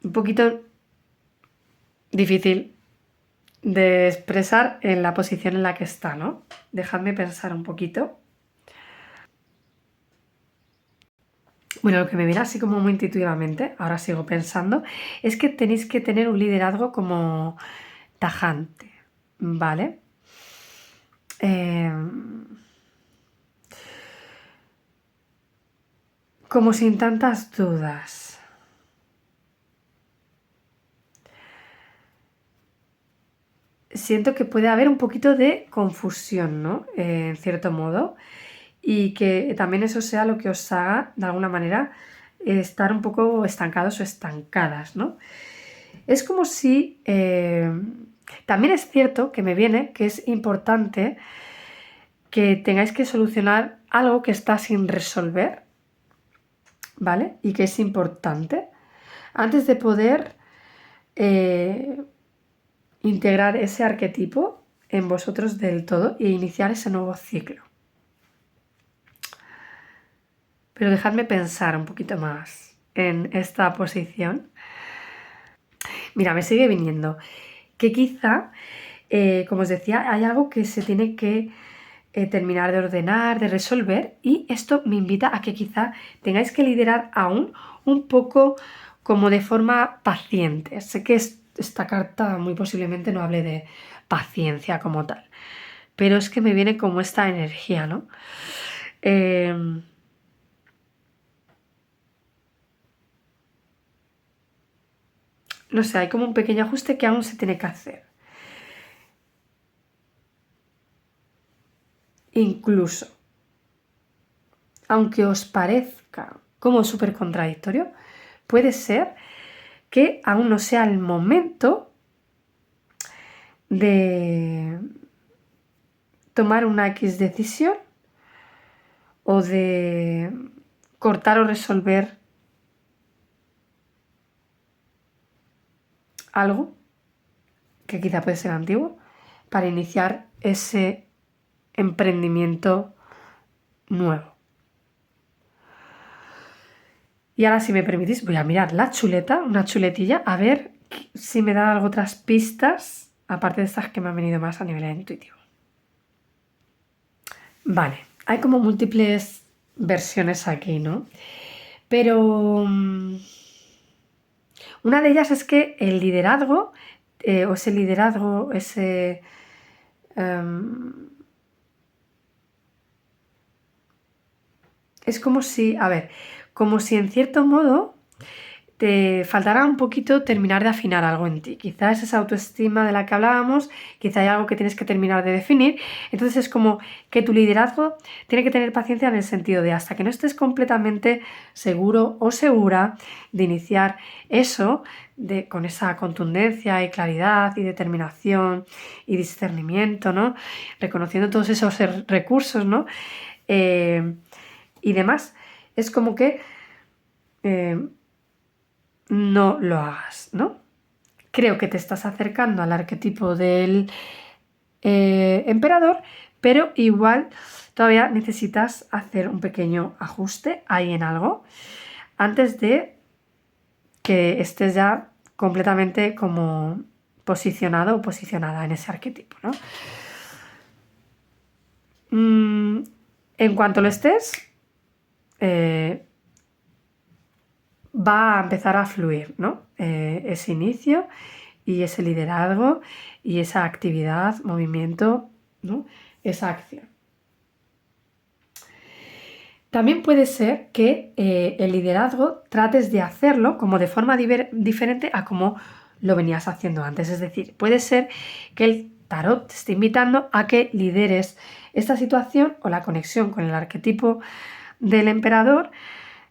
un poquito difícil de expresar en la posición en la que está, ¿no? Dejadme pensar un poquito. Bueno, lo que me viene así como muy intuitivamente, ahora sigo pensando, es que tenéis que tener un liderazgo como tajante, ¿vale? Como sin tantas dudas. Siento que puede haber un poquito de confusión, ¿no? En cierto modo. Y que también eso sea lo que os haga, de alguna manera, estar un poco estancados o estancadas, ¿no? Es como si... también es cierto que me viene que es importante que tengáis que solucionar algo que está sin resolver, ¿vale? Y que es importante antes de poder integrar ese arquetipo en vosotros del todo e iniciar ese nuevo ciclo. Pero dejadme pensar un poquito más en esta posición. Mira, me sigue viniendo que quizá, como os decía, hay algo que se tiene que terminar de ordenar, de resolver, y esto me invita a que quizá tengáis que liderar aún un poco como de forma paciente. Sé que esta carta muy posiblemente no hable de paciencia como tal, pero es que me viene como esta energía, ¿no? No sé, hay como un pequeño ajuste que aún se tiene que hacer. Incluso, aunque os parezca como súper contradictorio, puede ser que aún no sea el momento de tomar una X decisión o de cortar o resolver algo que quizá puede ser antiguo para iniciar ese emprendimiento nuevo. Y ahora, si me permitís, voy a mirar la chuleta, una chuletilla, a ver si me da algo otras pistas, aparte de estas que me han venido más a nivel intuitivo. Vale, hay como múltiples versiones aquí, ¿no? Pero una de ellas es que el liderazgo, o ese liderazgo, ese... es como si, a ver, como si en cierto modo te faltará un poquito terminar de afinar algo en ti. Quizás esa autoestima de la que hablábamos, quizá hay algo que tienes que terminar de definir. Entonces es como que tu liderazgo tiene que tener paciencia en el sentido de hasta que no estés completamente seguro o segura de iniciar eso con esa contundencia y claridad y determinación y discernimiento, ¿no? Reconociendo todos esos recursos, ¿no? Y demás. Es como que no lo hagas, ¿no? Creo que te estás acercando al arquetipo del emperador, pero igual todavía necesitas hacer un pequeño ajuste ahí en algo antes de que estés ya completamente como posicionado o posicionada en ese arquetipo, ¿no? En cuanto lo estés, va a empezar a fluir, ¿no? Ese inicio y ese liderazgo y esa actividad, movimiento, ¿no? Esa acción. También puede ser que el liderazgo trates de hacerlo como de forma diferente a como lo venías haciendo antes. Es decir, puede ser que el tarot te esté invitando a que lideres esta situación o la conexión con el arquetipo del emperador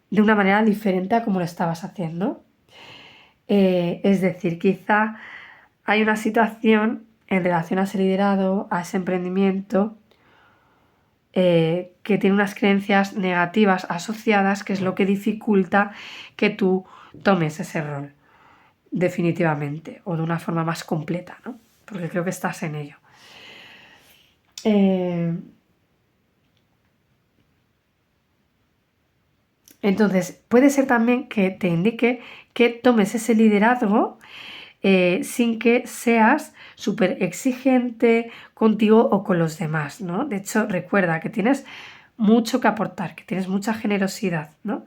de una manera diferente a como lo estabas haciendo. Es decir, quizá hay una situación en relación a ese liderazgo, a ese emprendimiento, que tiene unas creencias negativas asociadas, que es lo que dificulta que tú tomes ese rol, definitivamente, o de una forma más completa, ¿no? Porque creo que estás en ello. Entonces, puede ser también que te indique que tomes ese liderazgo sin que seas súper exigente contigo o con los demás, ¿no? De hecho, recuerda que tienes mucho que aportar, que tienes mucha generosidad, ¿no?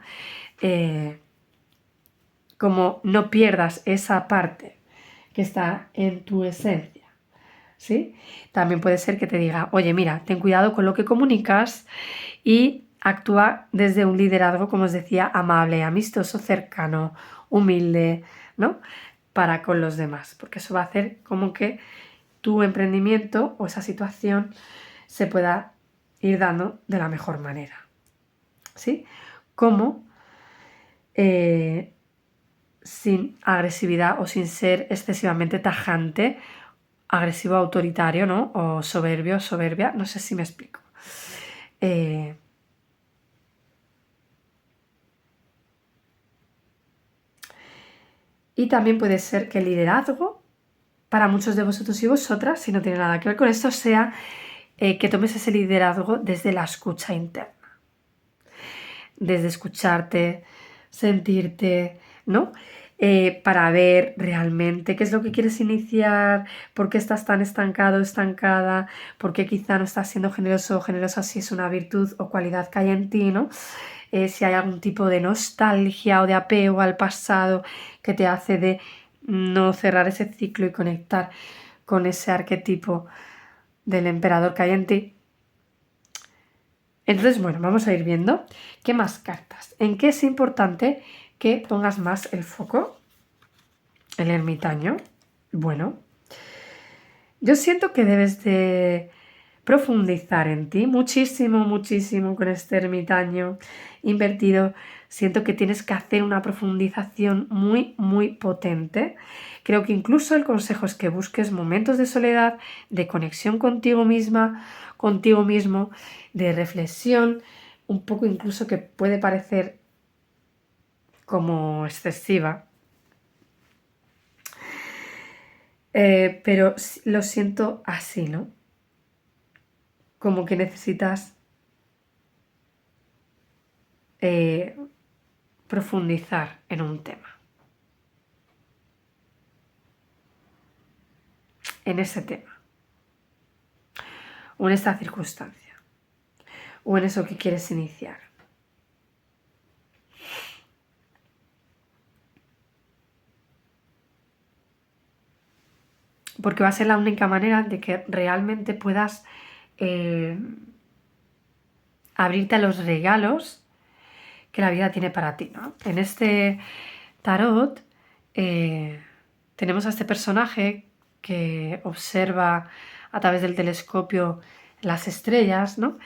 Como no pierdas esa parte que está en tu esencia, ¿sí? También puede ser que te diga, oye, mira, ten cuidado con lo que comunicas y actúa desde un liderazgo, como os decía, amable, amistoso, cercano, humilde, ¿no? Para con los demás, porque eso va a hacer como que tu emprendimiento o esa situación se pueda ir dando de la mejor manera, ¿sí? Como sin agresividad o sin ser excesivamente tajante, agresivo, autoritario, ¿no? O soberbio, soberbia, no sé si me explico. Y también puede ser que el liderazgo, para muchos de vosotros y vosotras, si no tiene nada que ver con esto, sea que tomes ese liderazgo desde la escucha interna. Desde escucharte, sentirte, ¿no? Para ver realmente qué es lo que quieres iniciar, por qué estás tan estancado, estancada, por qué quizá no estás siendo generoso o generosa si es una virtud o cualidad que hay en ti, ¿no? Si hay algún tipo de nostalgia o de apego al pasado que te hace de no cerrar ese ciclo y conectar con ese arquetipo del emperador que hay en ti. Entonces, bueno, vamos a ir viendo qué más cartas. ¿En qué es importante que pongas más el foco? El ermitaño. Bueno, yo siento que debes de profundizar en ti muchísimo, muchísimo con este ermitaño invertido. Siento que tienes que hacer una profundización muy, muy potente. Creo que incluso el consejo es que busques momentos de soledad, de conexión contigo misma, contigo mismo, de reflexión, un poco incluso que puede parecer como excesiva. Pero lo siento así, ¿no? Como que necesitas profundizar en un tema, en ese tema, o en esta circunstancia, o en eso que quieres iniciar. Porque va a ser la única manera de que realmente puedas abrirte a los regalos que la vida tiene para ti, ¿no? En este tarot tenemos a este personaje que observa a través del telescopio las estrellas, ¿no?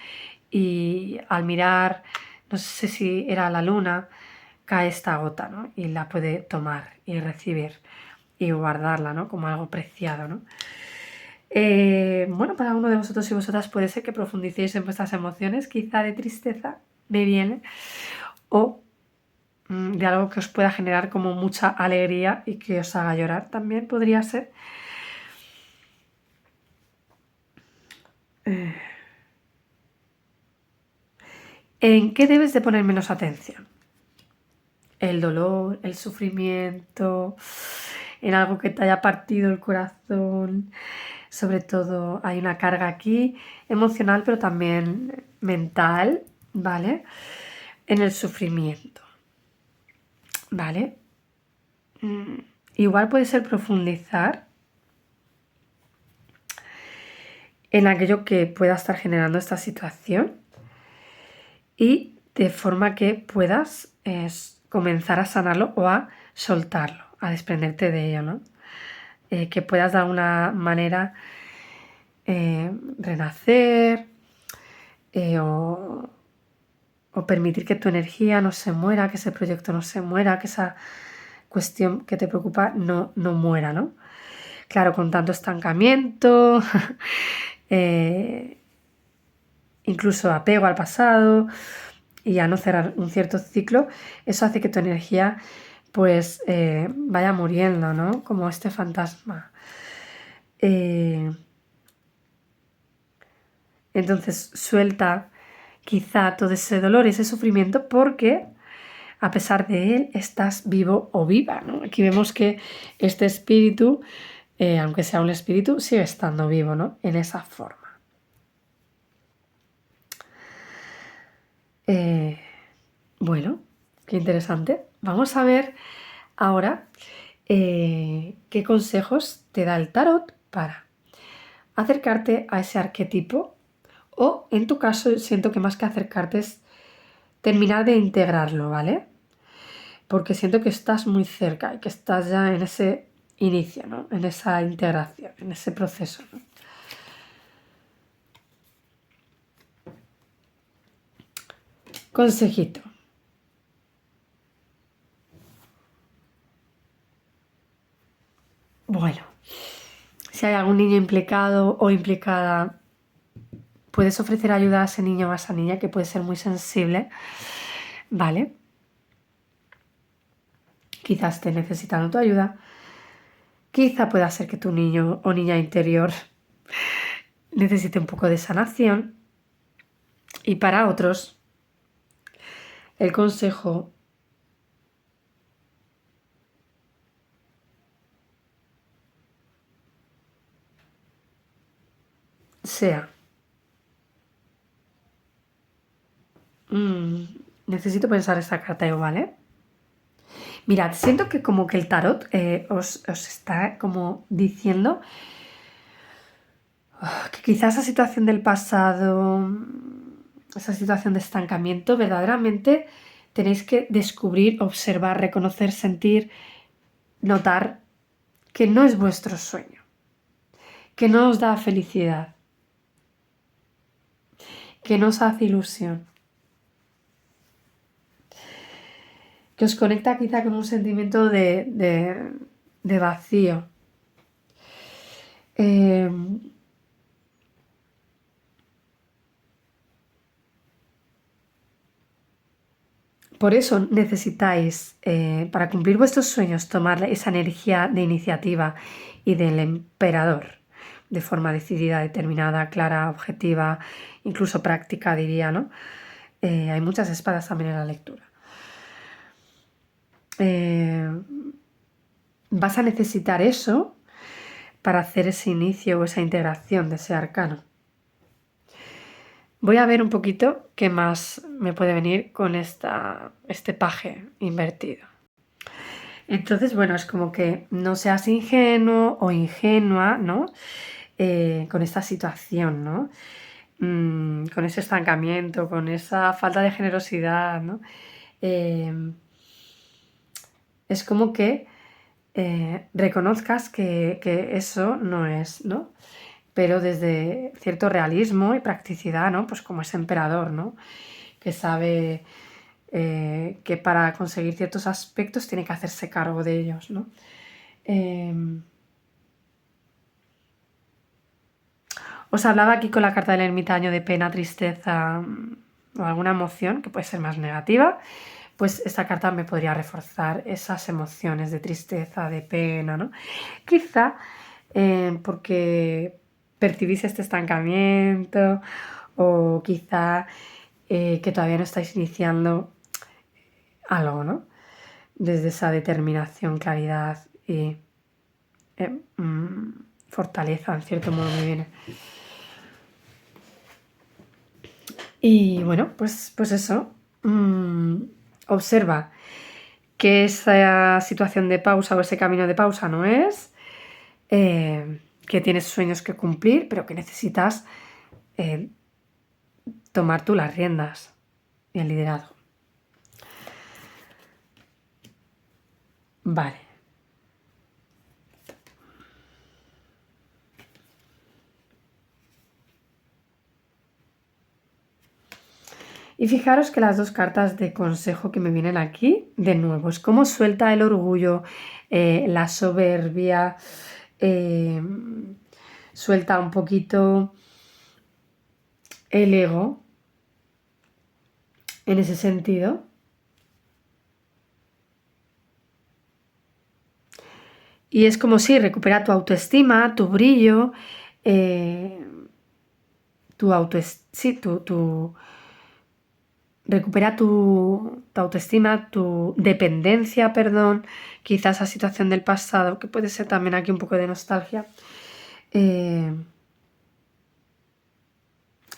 Y al mirar, no sé si era la luna, cae esta gota, ¿no? Y la puede tomar y recibir y guardarla, ¿no? Como algo preciado, ¿no? Bueno, para uno de vosotros y vosotras puede ser que profundicéis en vuestras emociones, quizá de tristeza, me viene, o de algo que os pueda generar como mucha alegría y que os haga llorar también podría ser. ¿En qué debes de poner menos atención? El dolor, el sufrimiento, en algo que te haya partido el corazón. Sobre todo hay una carga aquí emocional, pero también mental, ¿vale? En el sufrimiento, ¿vale? Igual puede ser profundizar en aquello que pueda estar generando esta situación y de forma que puedas comenzar a sanarlo o a soltarlo, a desprenderte de ello, ¿no? Que puedas de alguna manera renacer o o permitir que tu energía no se muera, que ese proyecto no se muera, que esa cuestión que te preocupa no muera, ¿no? Claro, con tanto estancamiento, incluso apego al pasado y a no cerrar un cierto ciclo, eso hace que tu energía pues vaya muriendo, ¿no? Como este fantasma. Entonces suelta quizá todo ese dolor y ese sufrimiento porque a pesar de él estás vivo o viva, ¿no? Aquí vemos que este espíritu, aunque sea un espíritu, sigue estando vivo, ¿no? En esa forma. Bueno, qué interesante. Vamos a ver ahora qué consejos te da el tarot para acercarte a ese arquetipo o, en tu caso, siento que más que acercarte es terminar de integrarlo, ¿vale? Porque siento que estás muy cerca y que estás ya en ese inicio, ¿no? En esa integración, en ese proceso, ¿no? Consejito. Bueno, si hay algún niño implicado o implicada, puedes ofrecer ayuda a ese niño o a esa niña que puede ser muy sensible, ¿vale? Quizás esté necesitando tu ayuda. Quizá pueda ser que tu niño o niña interior necesite un poco de sanación. Y para otros, el consejo sea, necesito pensar esta carta yo, ¿vale? Mirad, siento que como que el tarot os está como diciendo que quizás esa situación del pasado, esa situación de estancamiento, verdaderamente tenéis que descubrir, observar, reconocer, sentir, notar que no es vuestro sueño, que no os da felicidad, que no os hace ilusión, que os conecta quizá con un sentimiento de vacío. Por eso necesitáis, para cumplir vuestros sueños, tomar esa energía de iniciativa y del emperador de forma decidida, determinada, clara, objetiva, incluso práctica, diría, ¿no? Hay muchas espadas también en la lectura. Vas a necesitar eso para hacer ese inicio o esa integración de ese arcano. Voy a ver un poquito qué más me puede venir con este paje invertido. Entonces, bueno, es como que no seas ingenuo o ingenua, ¿no? Con esta situación, ¿no? Con ese estancamiento, con esa falta de generosidad, ¿no? Es como que reconozcas que eso no es, ¿no? Pero desde cierto realismo y practicidad, ¿no? Pues como ese emperador, ¿no? Que sabe que para conseguir ciertos aspectos tiene que hacerse cargo de ellos, ¿no? Os hablaba aquí con la carta del ermitaño de pena, tristeza o alguna emoción que puede ser más negativa, pues esta carta me podría reforzar esas emociones de tristeza, de pena, ¿no? Quizá porque percibís este estancamiento o quizá que todavía no estáis iniciando algo, ¿no? Desde esa determinación, claridad y fortaleza, en cierto modo me viene. Y bueno, pues eso. Observa que esa situación de pausa o ese camino de pausa no es, que tienes sueños que cumplir, pero que necesitas tomar tú las riendas y el liderazgo. Vale. Y fijaros que las dos cartas de consejo que me vienen aquí, de nuevo, es como suelta el orgullo, la soberbia, suelta un poquito el ego en ese sentido. Y es como si recupera tu autoestima, tu brillo, recupera tu autoestima, tu dependencia, perdón, quizás esa situación del pasado, que puede ser también aquí un poco de nostalgia. Y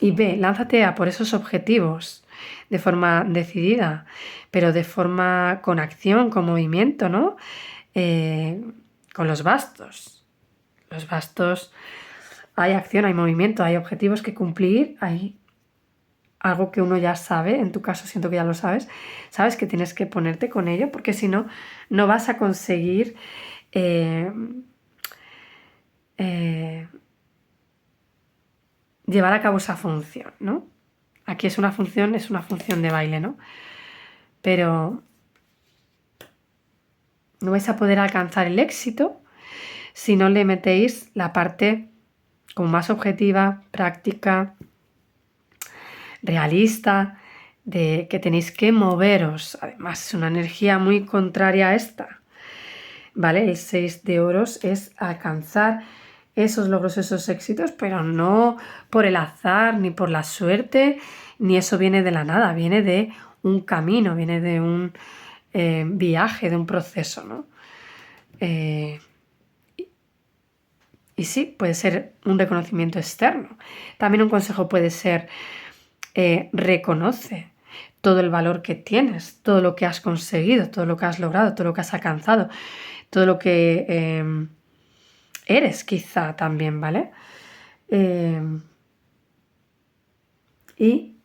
ve, lánzate a por esos objetivos de forma decidida, pero de forma con acción, con movimiento, ¿no? Con los bastos. Los bastos, hay acción, hay movimiento, hay objetivos que cumplir, hay algo que uno ya sabe, en tu caso siento que ya lo sabes que tienes que ponerte con ello, porque si no, no vas a conseguir llevar a cabo esa función, ¿no? Aquí es una función de baile, ¿no? Pero no vais a poder alcanzar el éxito si no le metéis la parte como más objetiva, práctica, realista, de que tenéis que moveros. Además, es una energía muy contraria a esta, ¿vale? El 6 de oros es alcanzar esos logros, esos éxitos, pero no por el azar, ni por la suerte, ni eso viene de la nada, viene de un camino, viene de un viaje, de un proceso, ¿no? Y sí, puede ser un reconocimiento externo. También un consejo puede ser reconoce todo el valor que tienes, todo lo que has conseguido, todo lo que has logrado, todo lo que has alcanzado, todo lo que eres quizá también, ¿vale? Y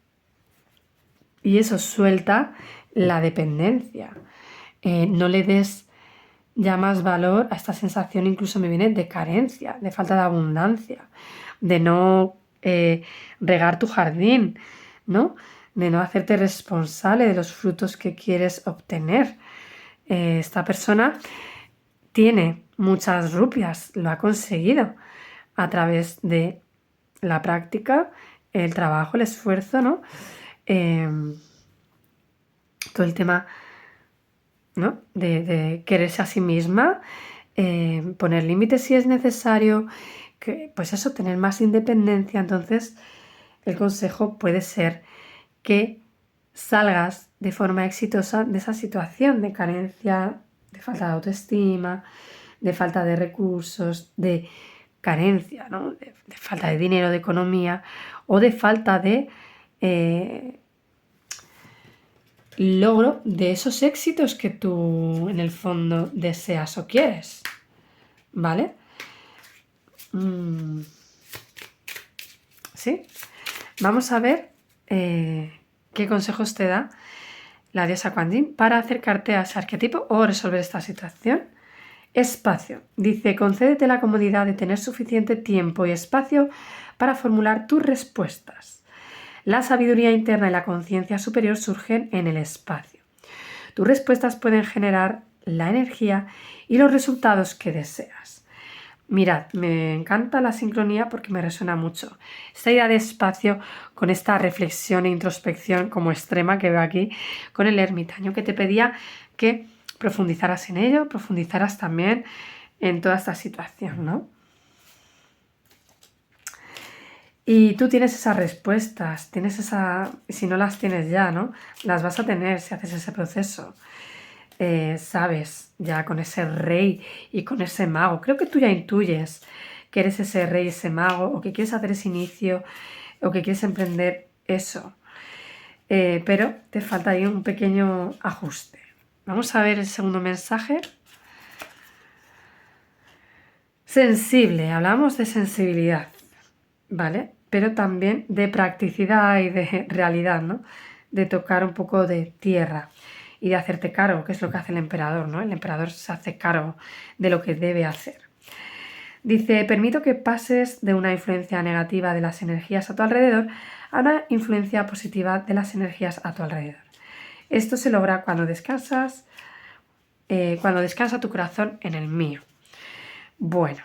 eso suelta la dependencia. No le des ya más valor a esta sensación, incluso me viene de carencia, de falta de abundancia, de no regar tu jardín, ¿no? De no hacerte responsable de los frutos que quieres obtener. Esta persona tiene muchas rupias, lo ha conseguido a través de la práctica, el trabajo, el esfuerzo, ¿no? Todo el tema, ¿no? de quererse a sí misma, poner límites si es necesario, que, pues eso, tener más independencia. Entonces, el consejo puede ser que salgas de forma exitosa de esa situación de carencia, de falta de autoestima, de falta de recursos, de carencia, ¿no? de falta de dinero, de economía, o de falta de logro de esos éxitos que tú en el fondo deseas o quieres, ¿vale? ¿Sí? Vamos a ver qué consejos te da la diosa Kuan Yin para acercarte a ese arquetipo o resolver esta situación. Espacio. Dice, concédete la comodidad de tener suficiente tiempo y espacio para formular tus respuestas. La sabiduría interna y la conciencia superior surgen en el espacio. Tus respuestas pueden generar la energía y los resultados que deseas. Mirad, me encanta la sincronía porque me resuena mucho. Esta idea de espacio con esta reflexión e introspección como extrema que veo aquí con el ermitaño que te pedía que profundizaras en ello, profundizaras también en toda esta situación, ¿no? Y tú tienes esas respuestas, si no las tienes ya, ¿no? Las vas a tener si haces ese proceso. Sabes, ya con ese rey y con ese mago. Creo que tú ya intuyes que eres ese rey, ese mago, o que quieres hacer ese inicio, o que quieres emprender eso. Pero te falta ahí un pequeño ajuste. Vamos a ver el segundo mensaje. Sensible, hablamos de sensibilidad, ¿vale? Pero también de practicidad y de realidad, ¿no? De tocar un poco de tierra y de hacerte cargo, que es lo que hace el emperador, ¿no? El emperador se hace cargo de lo que debe hacer. Dice, permito que pases de una influencia negativa de las energías a tu alrededor a una influencia positiva de las energías a tu alrededor. Esto se logra cuando descansa tu corazón en el mío. Bueno,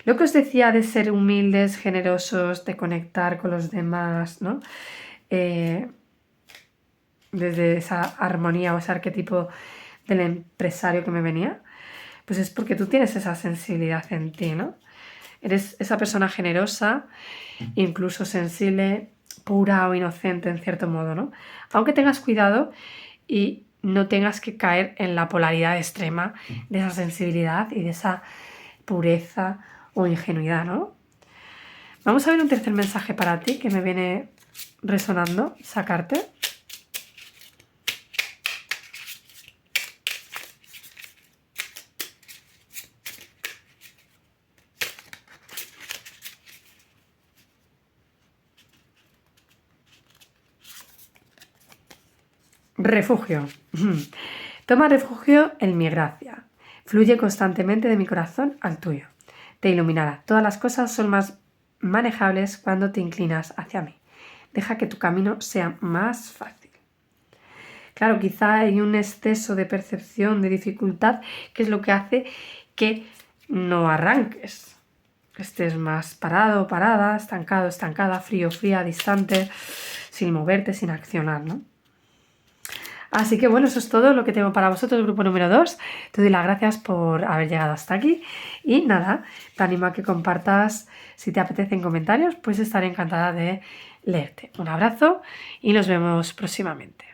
lo que os decía de ser humildes, generosos, de conectar con los demás, ¿no? Desde esa armonía o ese arquetipo del empresario que me venía, pues es porque tú tienes esa sensibilidad en ti, ¿no? Eres esa persona generosa, incluso sensible, pura o inocente en cierto modo, ¿no? Aunque tengas cuidado y no tengas que caer en la polaridad extrema de esa sensibilidad y de esa pureza o ingenuidad, ¿no? Vamos a ver un tercer mensaje para ti que me viene resonando, sacarte. Refugio. Toma refugio en mi gracia. Fluye constantemente de mi corazón al tuyo. Te iluminará. Todas las cosas son más manejables cuando te inclinas hacia mí. Deja que tu camino sea más fácil. Claro, quizá hay un exceso de percepción, de dificultad, que es lo que hace que no arranques. Que estés más parado, parada, estancado, estancada, frío, fría, distante, sin moverte, sin accionar, ¿no? Así que bueno, eso es todo lo que tengo para vosotros, grupo número 2. Te doy las gracias por haber llegado hasta aquí. Y nada, te animo a que compartas, si te apetece, en comentarios, pues estaré encantada de leerte. Un abrazo y nos vemos próximamente.